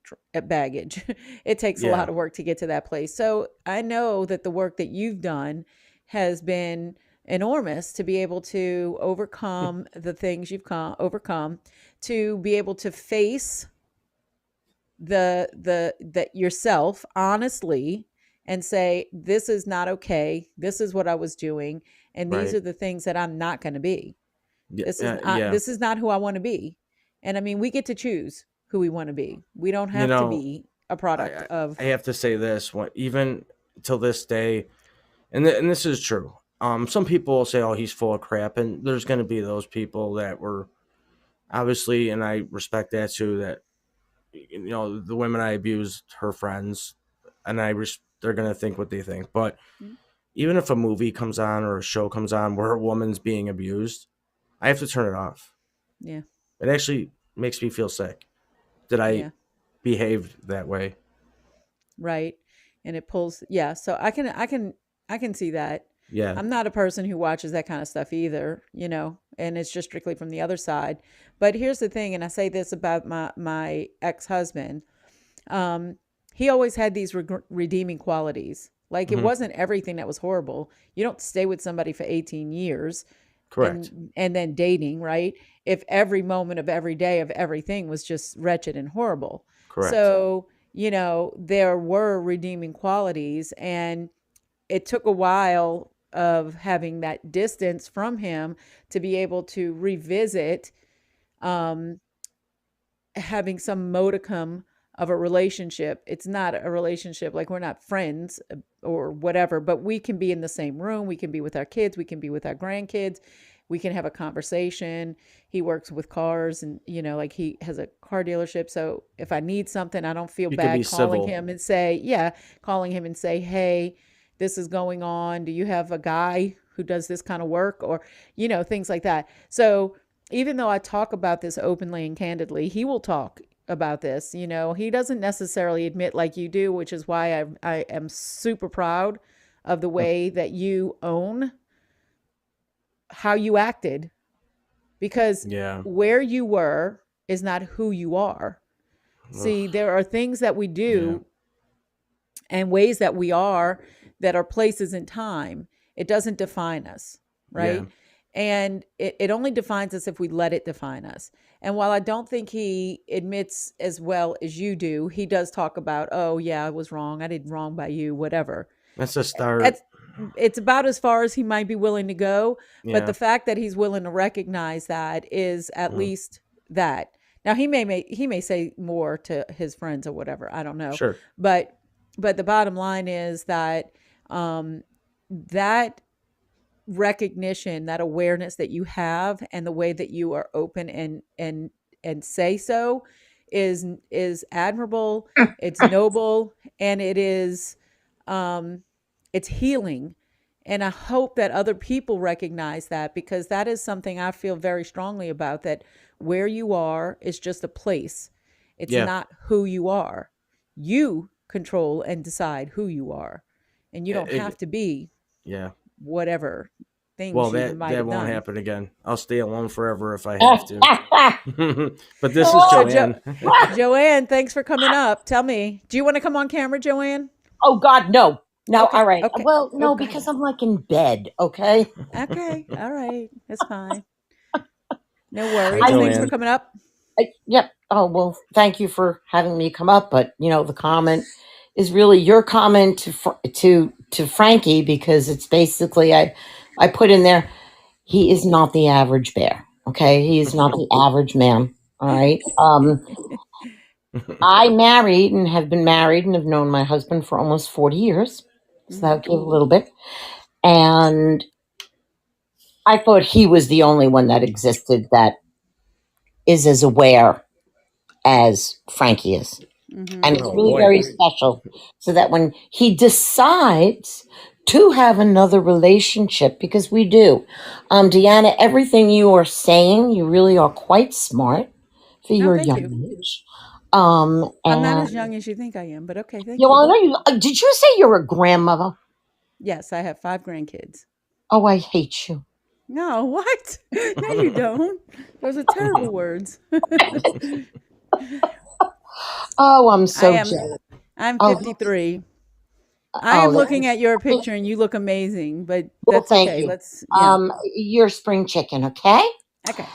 baggage, it takes a lot Yeah. of work to get to that place. So I know that the work that you've done has been enormous to be able to overcome the things you've overcome, to be able to face the yourself honestly and say, this is not okay, this is what I was doing, and these Right. are the things that I'm not going to be. Yeah. This is not Yeah. this is not who I want to be. And I mean, we get to choose who we want to be. We don't You have to know, be a product I I of. have to say this one even till this day, and this is true. Some people will say, "Oh, he's full of crap," and there's going to be those people that were obviously, and I respect that too. That the women I abused, her friends, and they're going to think what they think. But Mm, even if a movie comes on or a show comes on where a woman's being abused, I have to turn it off. yeah, It actually makes me feel sick that I yeah, behaved that way. right. And it pulls, yeah. So I can see that. Yeah. I'm not a person who watches that kind of stuff either, and it's just strictly from the other side. But here's the thing, and I say this about my ex-husband. Um, he always had these redeeming qualities. Like, it Hmm. wasn't everything that was horrible. You don't stay with somebody for 18 years Correct. and then dating, right? If every moment of every day of everything was just wretched and horrible. Correct. So, there were redeeming qualities, and it took a while of having that distance from him to be able to revisit um having some modicum of a relationship. It's not a relationship, like we're not friends or whatever, but we can be in the same room. We can be with our kids. We can be with our grandkids. We can have a conversation. He works with cars, and, like, he has a car dealership. So if I need something, I don't feel You could be bad calling civil. him and say, yeah, calling him and say, hey, this is going on. Do you have a guy who does this kind of work? Or, things like that. So even though I talk about this openly and candidly, he will talk about this. He doesn't necessarily admit like you do, which is why I am super proud of the way that you own how you acted, because Yeah. where you were is not who you are. Ugh. See, there are things that we Yeah. do and ways that we are that are places in time. It doesn't define us, Yeah. right? And it only defines us if we let it define us. And while I don't think he admits as well as you do, he does talk about, oh, yeah, I was wrong. I did wrong by you, whatever. That's a start. It's, it's about as far as he might be willing to go. But Yeah. the fact that he's willing to recognize that is at Mhm. least that. Now he may say more to his friends or whatever. I don't know, Sure. but the bottom line is that um, that recognition, that awareness that you have, and the way that you are open and say so is admirable. It's noble, and um, it's healing. And I hope that other people recognize that, because that is something I feel very strongly about, that where you are is just a place. It's Yeah. not who you are. You control and decide who you are. And you don't have to be Yeah. whatever Well, things you might that have won't done. happen again. I'll stay alone forever if I have to. But this is So, Oh, Joanne. Joanne, thanks for coming up. Tell me, do you want to come on camera, Joanne? oh God, no. No, Okay. all right. Okay. Well, Oh, no, God. because I'm like in bed, okay? Okay. All right. That's fine. No Hi, worries. I Thanks for Joanne. coming up. yep. Oh, well, thank you for having me come up, but the comment is really your comment to Frankie, because it's basically I put in there, he is not the average bear, okay? He is not the average man, all right? I married and have been married and have known my husband for almost 40 years. So Hmm. that'll give a little bit. And I thought he was the only one that existed that is as aware as Frankie is. Hmm. And it's Oh really boy. very special. So that when he decides to have another relationship, because we do, Deanna, everything you are saying, you really are quite smart for No, your thank you. young age. I'm not as And young as you think I am, but okay. yeah, Thank well, you. I know you. Did you say you're a grandmother? Yes, I have 5 grandkids. Oh, I hate you. No, what? No, you don't. Those are terrible words. Oh, I'm I so am. jealous. I'm Oh, 53. I oh, am looking at your that's, picture and you look amazing, but well, that's thank okay. you. Yeah. You're spring chicken, okay? Okay.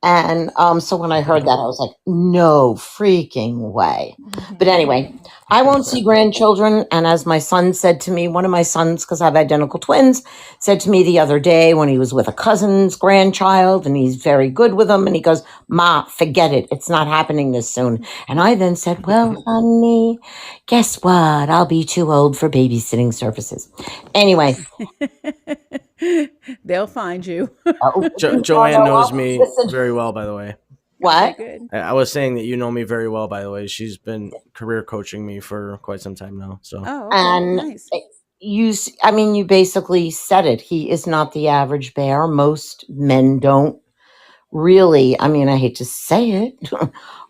And so when I heard that, I was like, no freaking way. But anyway, I won't see grandchildren. And as my son said to me, one of my sons, because I have identical twins, said to me the other day when he was with a cousin's grandchild, and he's very good with them, and he goes, Ma, forget it. It's not happening this soon. And I then said, well, honey, guess what? I'll be too old for babysitting services. Anyway, They'll find you. no, Joanne no, knows me listen, very well, by the way. Okay, what? good. I was saying that you know me very well, by the way. She's been career coaching me for quite some time now. So Oh, okay. And Nice. I mean, you basically said it. He is not the average bear. Most men don't really, I mean, I hate to say it,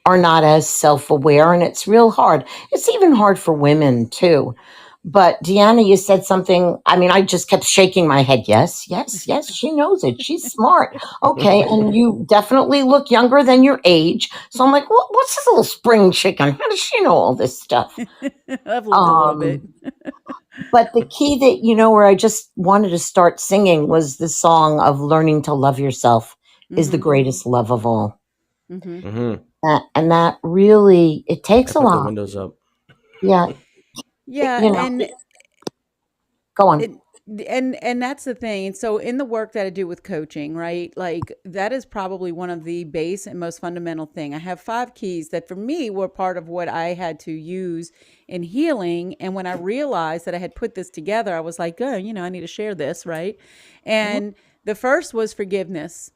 are not as self aware, and it's real hard. It's even hard for women, too. But Deanna, you said something. I mean, I just kept shaking my head. Yes, yes, yes, she knows it. She's smart. Okay. And you definitely look younger than your age. So I'm like, what's this little spring chicken? How does she know all this stuff? I've looked a little bit. Um, but the key that, where I just wanted to start singing was the song of learning to love yourself is the Hmm. greatest love of all. Hmm. hmm And that really, it I takes a put the lot. windows up. Yeah. Yeah, You know, go on. it, and that's the thing. So in the work that I do with coaching, right? Like that is probably one of the base and most fundamental thing. I have 5 keys that for me were part of what I had to use in healing. And when I realized that I had put this together, I was like, oh, I need to share this, right? And the first was forgiveness.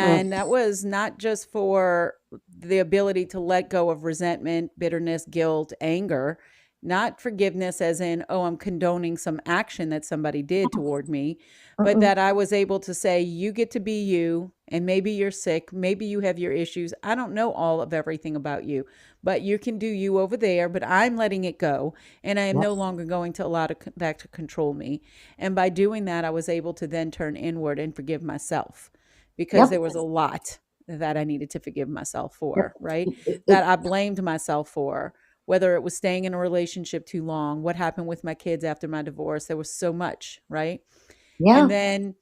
Mm, And that was not just for the ability to let go of resentment, bitterness, guilt, anger. Not forgiveness as in, oh, I'm condoning some action that somebody did toward me, but Mm-mm. that I was able to say, you get to be you, and maybe you're sick, maybe you have your issues. I don't know all of everything about you, but you can do you over there, but I'm letting it go, and I am Yep. no longer going to allow that to control me. And by doing that, I was able to then turn inward and forgive myself because Yep. there was a lot that I needed to forgive myself for, Yep. right? That It, I blamed myself for, whether it was staying in a relationship too long, what happened with my kids after my divorce. There was so much, right? And yeah. then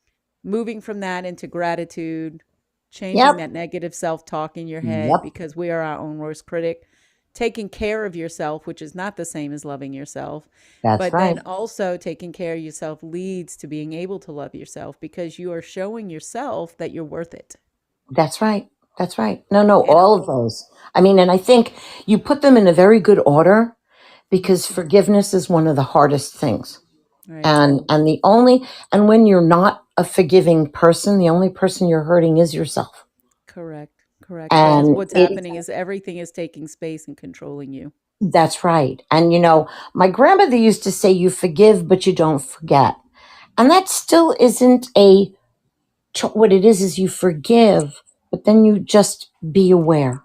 moving from that into gratitude, changing Yep. that negative self talk in your head Yep. because we are our own worst critic, taking care of yourself, which is not the same as loving yourself. That's But then right. also taking care of yourself leads to being able to love yourself because you are showing yourself that you're worth it. That's right. That's right. No, no, And all of those. I mean, and I think you put them in a very good order because forgiveness is one of the hardest things. right. And the only and when you're not a forgiving person, the only person you're hurting is yourself. Correct. Correct. Because And what's it happening is everything is taking space and controlling you. that's right. And my grandmother used to say you forgive but you don't forget. And that still isn't what it is you forgive, but then you just be aware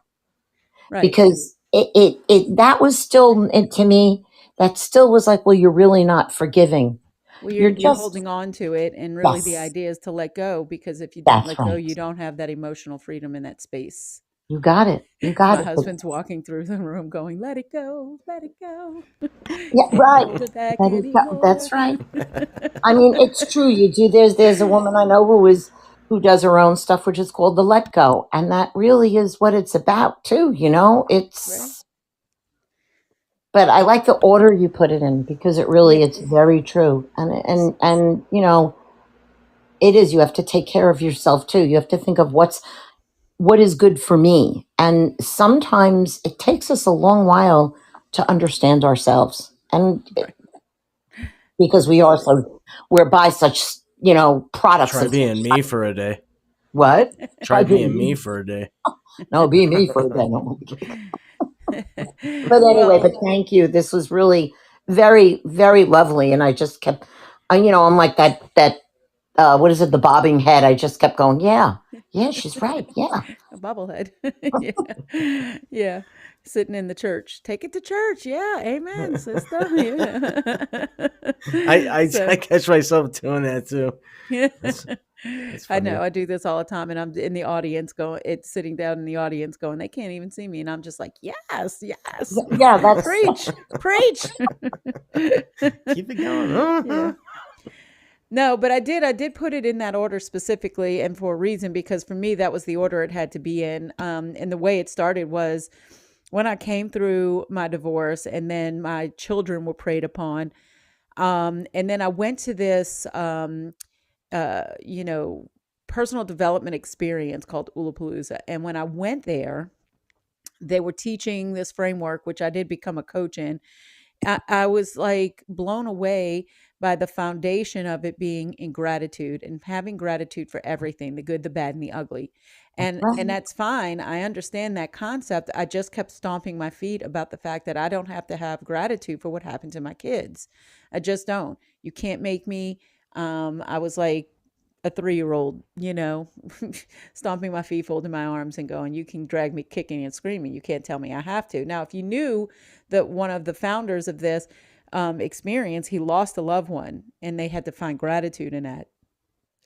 Right. because it that was still to me that still was like, well, you're really not forgiving. Well, You're you're just holding on to it, and really the yes, idea is to let go because if you don't that's let go, right. you don't have that emotional freedom in that space. You got it. You got My it. But husband's walking through the room going, "Let it go, let it go. yeah, Can't right. hold it back That is anymore." that's right. I mean, it's true. You do. There's a woman I know who does her own stuff, which is called the Let Go, and that really is what it's about too. Right. It's. But I like the order you put it in because Yeah. it's very true, and it is. You have to take care of yourself too. You have to think of what is good for me, and sometimes it takes us a long while to understand ourselves, and Right. because we're by such products Try of being me for a day. what Try try being me being for a day. no be me for a day. No. But anyway, Well, but thank you. This was really very very lovely, and I just kept, I'm like that. What is it? The bobbing head. I just kept going. Yeah, yeah, she's right. Yeah, a bobblehead. Yeah. Yeah. Sitting in the church. Take it to church. Yeah. Amen, sister. Yeah. I So catch myself doing that too. yeah. That's that's I know funny. I do this all the time and I'm in the audience going it's sitting down in the audience going they can't even see me and I'm just like yes yes yeah. That's preach preach. Keep it going. Yeah. No, but I did put it in that order specifically and for a reason because for me that was the order it had to be in. And the way it started was when I came through my divorce and then my children were preyed upon. And then I went to this you know, personal development experience called Ulapalooza. And when I went there, they were teaching this framework, which I did become a coach in. I was like blown away by the foundation of it being in gratitude and having gratitude for everything, the good, the bad, and the ugly. And right. that's fine. I understand that concept. I just kept stomping my feet about the fact that I don't have to have gratitude for what happened to my kids. I just don't. You can't make me. I was like a 3-year old, stomping my feet, folding my arms, and going, you can drag me kicking and screaming. You can't tell me I have to. Now, if you knew that one of the founders of this experience, he lost a loved one and they had to find gratitude in that.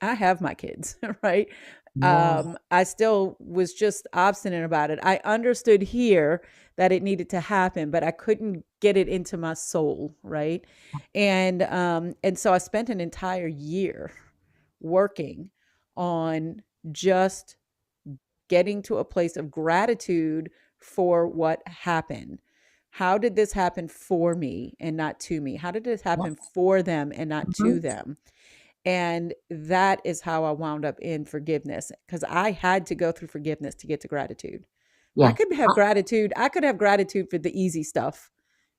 I have my kids, right? Yeah. I still was just obstinate about it. I understood here that it needed to happen, but I couldn't get it into my soul, right? And so I spent an entire year working on just getting to a place of gratitude for what happened. How did this happen for me and not to me? How did this Yeah. happen for them and not to Mhm. them? And that is how I wound up in forgiveness because I had to go through forgiveness to get to gratitude. I Yeah. could have gratitude. I could have gratitude for the easy stuff.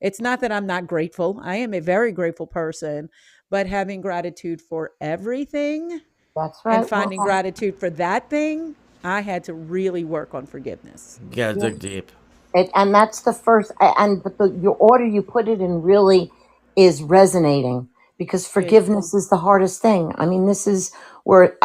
It's not that I'm not grateful. I am a very grateful person, but having gratitude for everything That's and right. finding gratitude for that thing, I had to really work on forgiveness. You gotta Yeah. dig deep. And that's the first, and but your order you put it in really is resonating because Good. forgiveness is the hardest thing. I mean, this is where,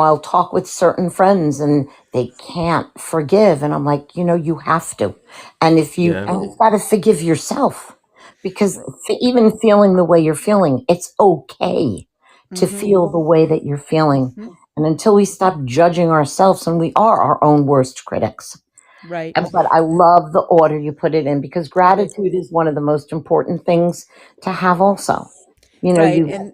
I'll talk with certain friends and they can't forgive. And I'm like, you have to. And Yeah. and you've got to forgive yourself because even feeling the way you're feeling, it's okay to Mm-hmm. feel the way that you're feeling. Mm-hmm. And until we stop judging ourselves, and we are our own worst critics. Right. But I love the order you put it in because Good. gratitude is one of the most important things to have also. Right. You, And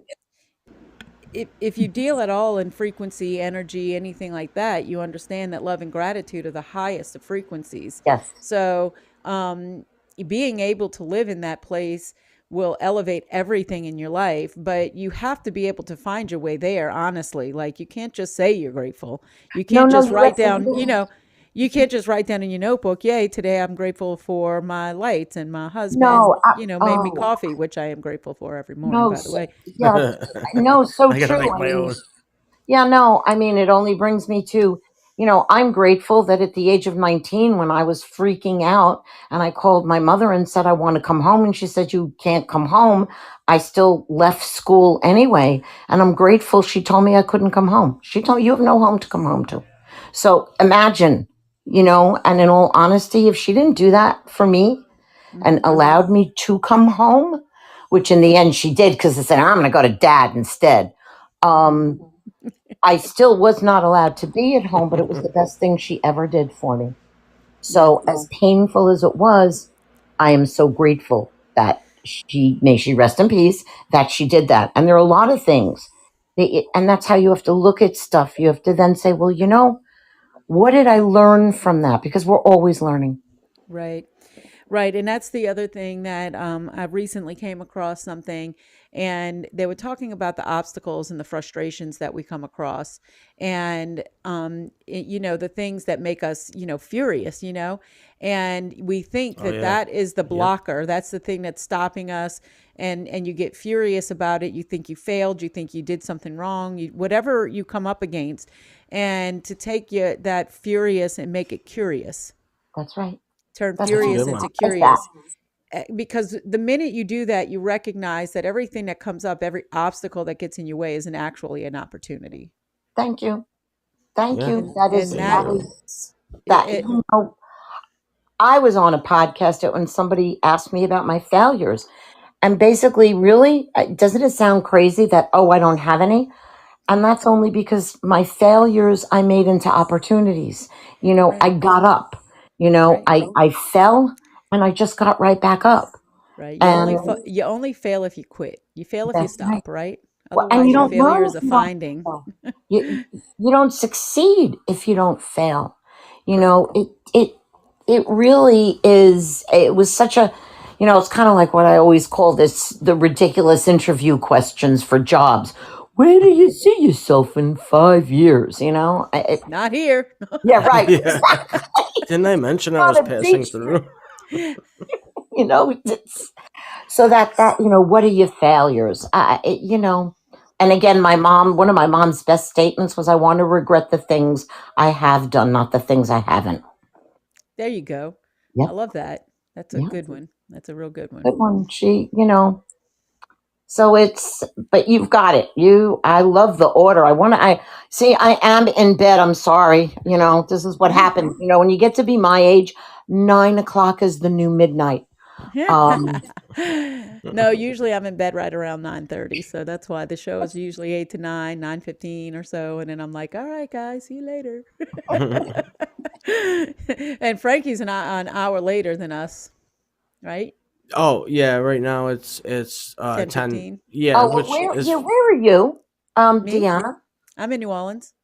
if you deal at all in frequency, energy, anything like that, you understand that love and gratitude are the highest of frequencies. yes, So, being able to live in that place will elevate everything in your life, but you have to be able to find your way there, honestly. Like, you can't just say you're grateful. You no, can't no, just write you, down, you can't just write down in your notebook, yay, today I'm grateful for my lights and my husband, no, made me oh, coffee, which I am grateful for every morning, no, by the way. yeah, no, so I gotta true. make I my mean, own. yeah, no, I mean, it only brings me to, I'm grateful that at the age of 19, when I was freaking out and I called my mother and said, I want to come home. And she said, you can't come home. I still left school anyway. And I'm grateful she told me I couldn't come home. She told me, you have no home to come home to. So imagine, and in all honesty, if she didn't do that for me and Mm-hmm. allowed me to come home, which in the end she did because I said, I'm going to go to dad instead. Um, I still was not allowed to be at home, but it was the best thing she ever did for me. Yeah. So, as painful as it was, I am so grateful that may she rest in peace, that she did that. And there are a lot of things, and that's how you have to look at stuff. You have to then say, well, what did I learn from that? Because we're always learning. Right. Right. And that's the other thing that I recently came across something, and they were talking about the obstacles and the frustrations that we come across. And, the things that make us, furious, and we think Oh that yeah. that is the Yep. blocker. That's the thing that's stopping us. And you get furious about it. You think you failed. You think you did something wrong. Whatever you come up against. And to take that furious and make it curious, That's right. turn That's That's a right. furious good one. into I like that. curious. Because the minute you do that, you recognize that everything that comes up, every obstacle that gets in your way, is actually an opportunity. Thank you. Thank Yeah. you. And that Bingo. That, it, I was on a podcast when somebody asked me about my failures. And basically, really, doesn't it sound crazy that, oh, I don't have any? And that's only because my failures I made into opportunities. right, I got up, right, I fell and I just got right back up. right. And You only fail if you quit. You fail if you that's right. stop, right? Well, and you Otherwise, your don't failure learn is if a you don't finding. fail. You don't succeed if you don't fail. Right. It really is. It was such a, it's kind of like what I always call the ridiculous interview questions for jobs. Where do you see yourself in 5 years? Not here. Yeah, right. Yeah. Didn't I mention I was On a passing beach, through? it's, so what are your failures? And again, one of my mom's best statements was, I want to regret the things I have done, not the things I haven't. There you go. I Yep. love that. That's a Yeah. good one. That's a real good one. Good one. So but you've got it. I love the order. I see, I am in bed. I'm sorry. This is what happens. When you get to be my age, 9 o'clock is the new midnight. Um, No, usually I'm in bed right around 9:30, so that's why the show is usually 8 to 9, 9:15 or so, and then I'm like, "All right, guys, see you later." And Frankie's an hour later than us, right? Oh yeah. Right now it's 10, 10. 15. Yeah, oh, well, which is where are you? Me? Deanna? I'm in New Orleans.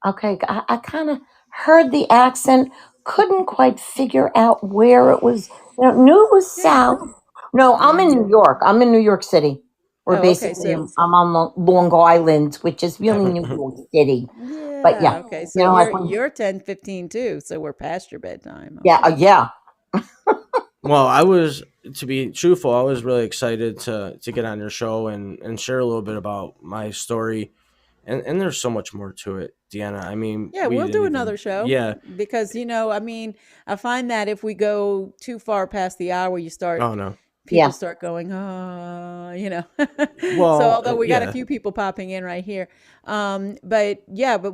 Okay, I kind of heard the accent, couldn't quite figure out where it was. Knew it was Yeah. south. No, I'm in Yeah. New York. I'm in New York City. We're Oh, okay. basically, So, I'm on Long Island, which is really okay. New York City. But Yeah. yeah, Okay. So like you're 10:15 too. So we're past your bedtime. yeah, Okay. yeah. well, to be truthful, I was really excited to get on your show and share a little bit about my story. and there's so much more to it, Deanna. I mean, Yeah, we we'll didn't do even. another show Yeah. because, I mean, I find that if we go too far past the hour, Oh no. people Yeah. start going, oh. So Well, although we got a yeah. few people popping in right here, but yeah, but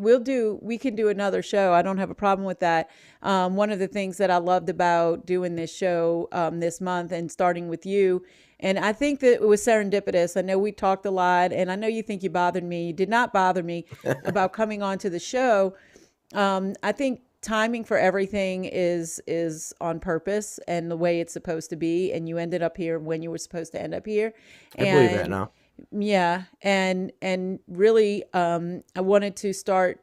we can do another show. I don't have a problem with that. One of the things that I loved about doing this show this month and starting with you, and I think that it was serendipitous. I know we talked a lot, and I know you think you bothered me. You did not bother me about coming on to the show. I think timing for everything is on purpose and the way it's supposed to be, and you ended up here when you were supposed to end up here. I believe that And now. yeah, and really, I wanted to start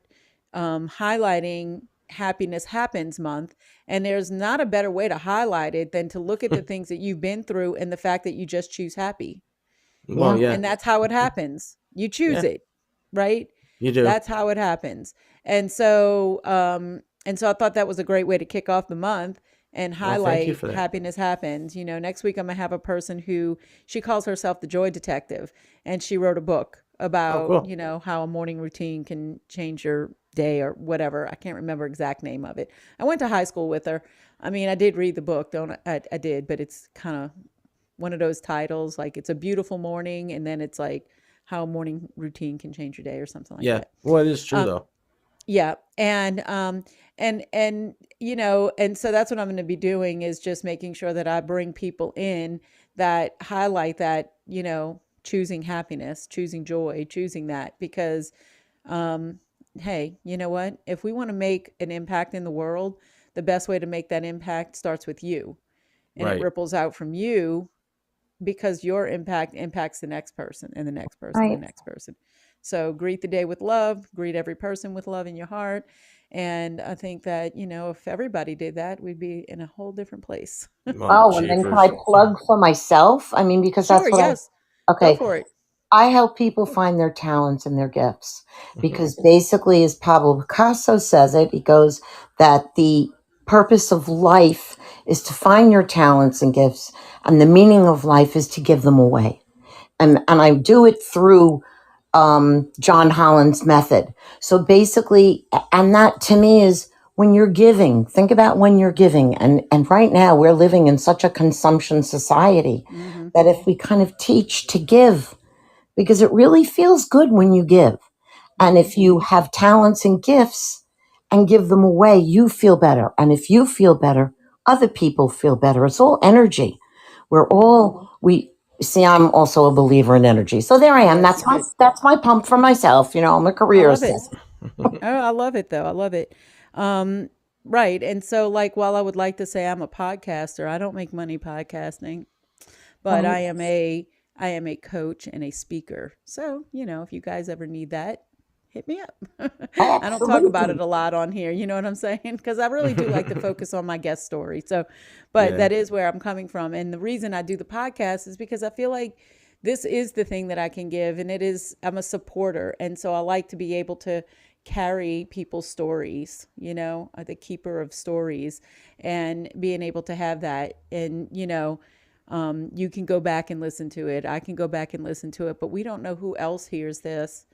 highlighting Happiness Happens Month, and there's not a better way to highlight it than to look at the things that you've been through and the fact that you just choose happy. Well, Yeah. yeah. And that's how it happens. You choose Yeah, it, right? you do. That's how it happens. And so I thought that was a great way to kick off the month and Well, thank you highlight for that. Happiness Happens. Next week I'm gonna have a person who she calls herself the Joy Detective, and she wrote a book Oh, about, cool. how a morning routine can change your day or whatever. I can't remember exact name of it. I went to high school with her. I mean, I did read the book, don't I did, but it's kind of one of those titles like it's a beautiful morning and then it's like how a morning routine can change your day or something like Yeah. that. Well, it is true Um, though. yeah, and and so that's what I'm going to be doing is just making sure that I bring people in that highlight that, choosing happiness, choosing joy, choosing that because um hey, you know what? If we want to make an impact in the world, the best way to make that impact starts with you and it Right. ripples out from you because your impact impacts the next person and the next person and Right. the next person. So greet the day with love, greet every person with love in your heart. And I think that, if everybody did that, we'd be in a whole different place. Well, Oh, and then can I Jeepers. plug for myself? I mean, because Sure, that's what yes. I, Go okay. for it. I help people find their talents and their gifts because basically, as Pablo Picasso says it, he goes that the purpose of life is to find your talents and gifts, and the meaning of life is to give them away. And I do it through John Holland's method. So basically, and that to me is when you're giving, think about when you're giving. And right now we're living in such a consumption society Mm-hmm. that if we kind of teach to give, because it really feels good when you give. And Mm-hmm. if you have talents and gifts and give them away, you feel better. And if you feel better, other people feel better. It's all energy. We're all we see. I'm also a believer in energy. So there I am. Yes, good. That's my pump for myself. I'm a I career love it. assistant. Oh, I love it though. I love it. Um, right. And so like while I would like to say I'm a podcaster, I don't make money podcasting, but Right. I am a coach and a speaker. So, if you guys ever need that, hit me up. I don't talk about it Absolutely. a lot on here, you know what I'm saying? Because I really do like to focus on my guest story. So, but Yeah. that is where I'm coming from. And the reason I do the podcast is because I feel like this is the thing that I can give, and I'm a supporter. And so I like to be able to carry people's stories, the keeper of stories, and being able to have that. And, you can go back and listen to it. I can go back and listen to it, but we don't know who else hears this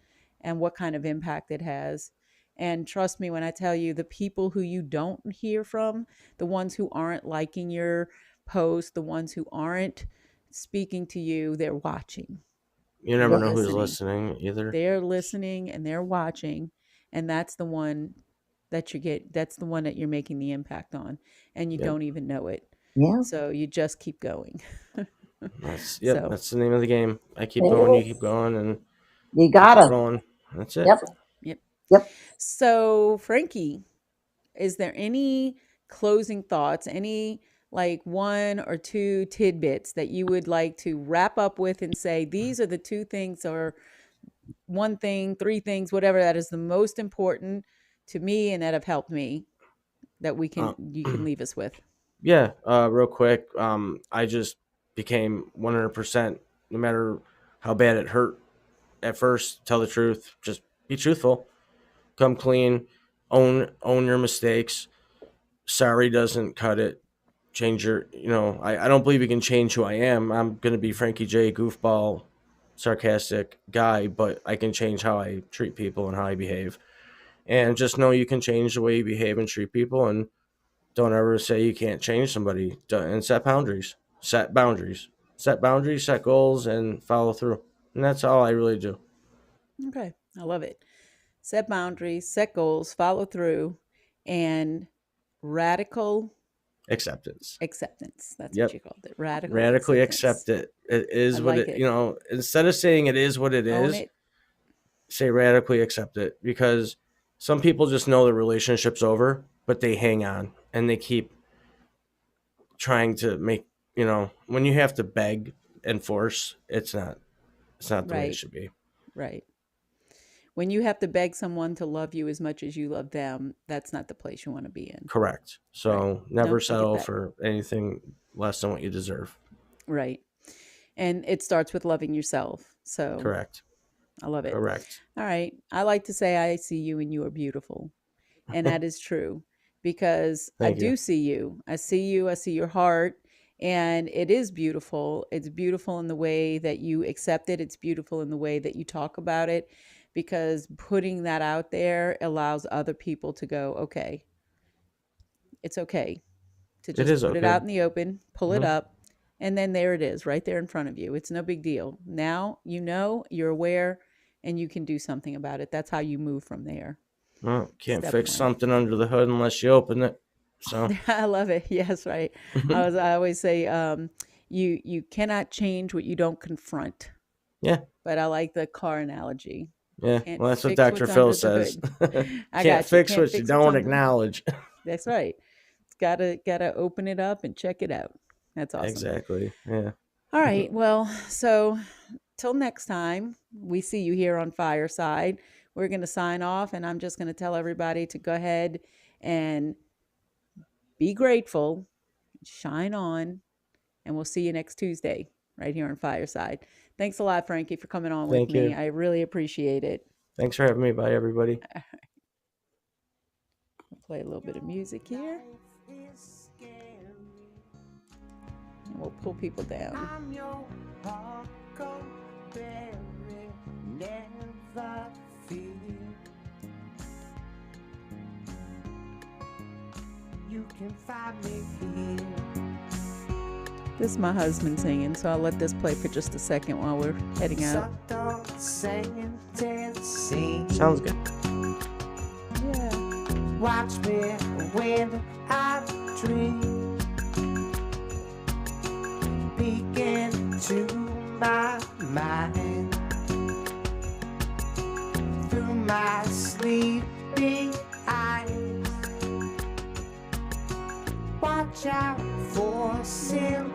and what kind of impact it has. And trust me when I tell you, the people who you don't hear from, the ones who aren't liking your post, the ones who aren't speaking to you, they're watching. You never They're know who's listening. listening either. They're listening and they're watching. And that's the one that's the one that you're making the impact on. And you Yep. don't even know it. Yeah. So you just keep going. Yep. So, That's the name of the game. I keep going, you You keep going, and keep it gotta. rolling. That's it. Yep. yep. Yep. So, Frankie, is there any closing thoughts, any like one or two tidbits that you would like to wrap up with and say, these are the two things or one thing, three things, whatever that is the most important to me and that have helped me that Uh, you can leave us with? yeah. Real quick. I just became 100%. No matter how bad it hurt at first, tell the truth. Just be truthful. Come clean. Own your mistakes. Sorry doesn't cut it. Change your. I don't believe you can change who I am. I'm gonna be Frankie J. Goofball sarcastic guy, but I can change how I treat people and how I behave. And just know you can change the way you behave and treat people, and don't ever say you can't change somebody. And set boundaries. Set boundaries. Set boundaries, set goals, and follow through. And that's all I really do. Okay, I love it. Set boundaries, set goals, follow through, and radical Acceptance. acceptance. That's Yep. what you called it. Radical Radically acceptance. accept it. It I is what like it, it. instead of saying it is what it Own is, it. say radically accept it, because some people just know the relationship's over, but they hang on and they keep trying to make, when you have to beg and force, it's not the way it Right, should be. right. When you have to beg someone to love you as much as you love them, that's not the place you want to be in. Correct. So never Nope, I get settle that. for anything less than what you deserve. Right. And it starts with loving yourself. So Correct. I love it. Correct. All right. I like to say I see you and you are beautiful. And that is true because I Thank do you. see you. I see you. I see your heart. And it is beautiful. It's beautiful in the way that you accept it. It's beautiful in the way that you talk about it, because putting that out there allows other people to go, okay, it's okay to It just is put it okay. out in the open, pull it Mhm. up, and then there it is right there in front of you. It's no big deal. Now you know, you're aware, and you can do something about it. That's how you move from there. Well, can't Step fix one. something under the hood unless you open it. So I love it. Yes, right. I always say, you cannot change what you don't confront. yeah. But I like the car analogy. Yeah. Can't Well, that's what fix Dr. what's Phil under the says. hood. I Can't got you. fix Can't what you fix what's don't under the hood. acknowledge. That's right. It's gotta open it up and check it out. That's awesome. Exactly. Yeah. All right. Well, so till next time we see you here on Fireside, we're going to sign off, and I'm just going to tell everybody to go ahead and be grateful, shine on, and we'll see you next Tuesday right here on Fireside. Thanks a lot, Frankie, for coming on with Thank me. you. I really appreciate it. Thanks for having me. Bye, everybody. I'll play a little bit of music here, and we'll pull people down. I'm your huckleberry, never fear. You can find me here. This is my husband singing, so I'll let this play for just a second while we're heading out. Sundance singing Tennessee. Sounds good. Yeah. Watch me when I dream. Peek into my mind. Through my sleepy eyes. Watch out for silver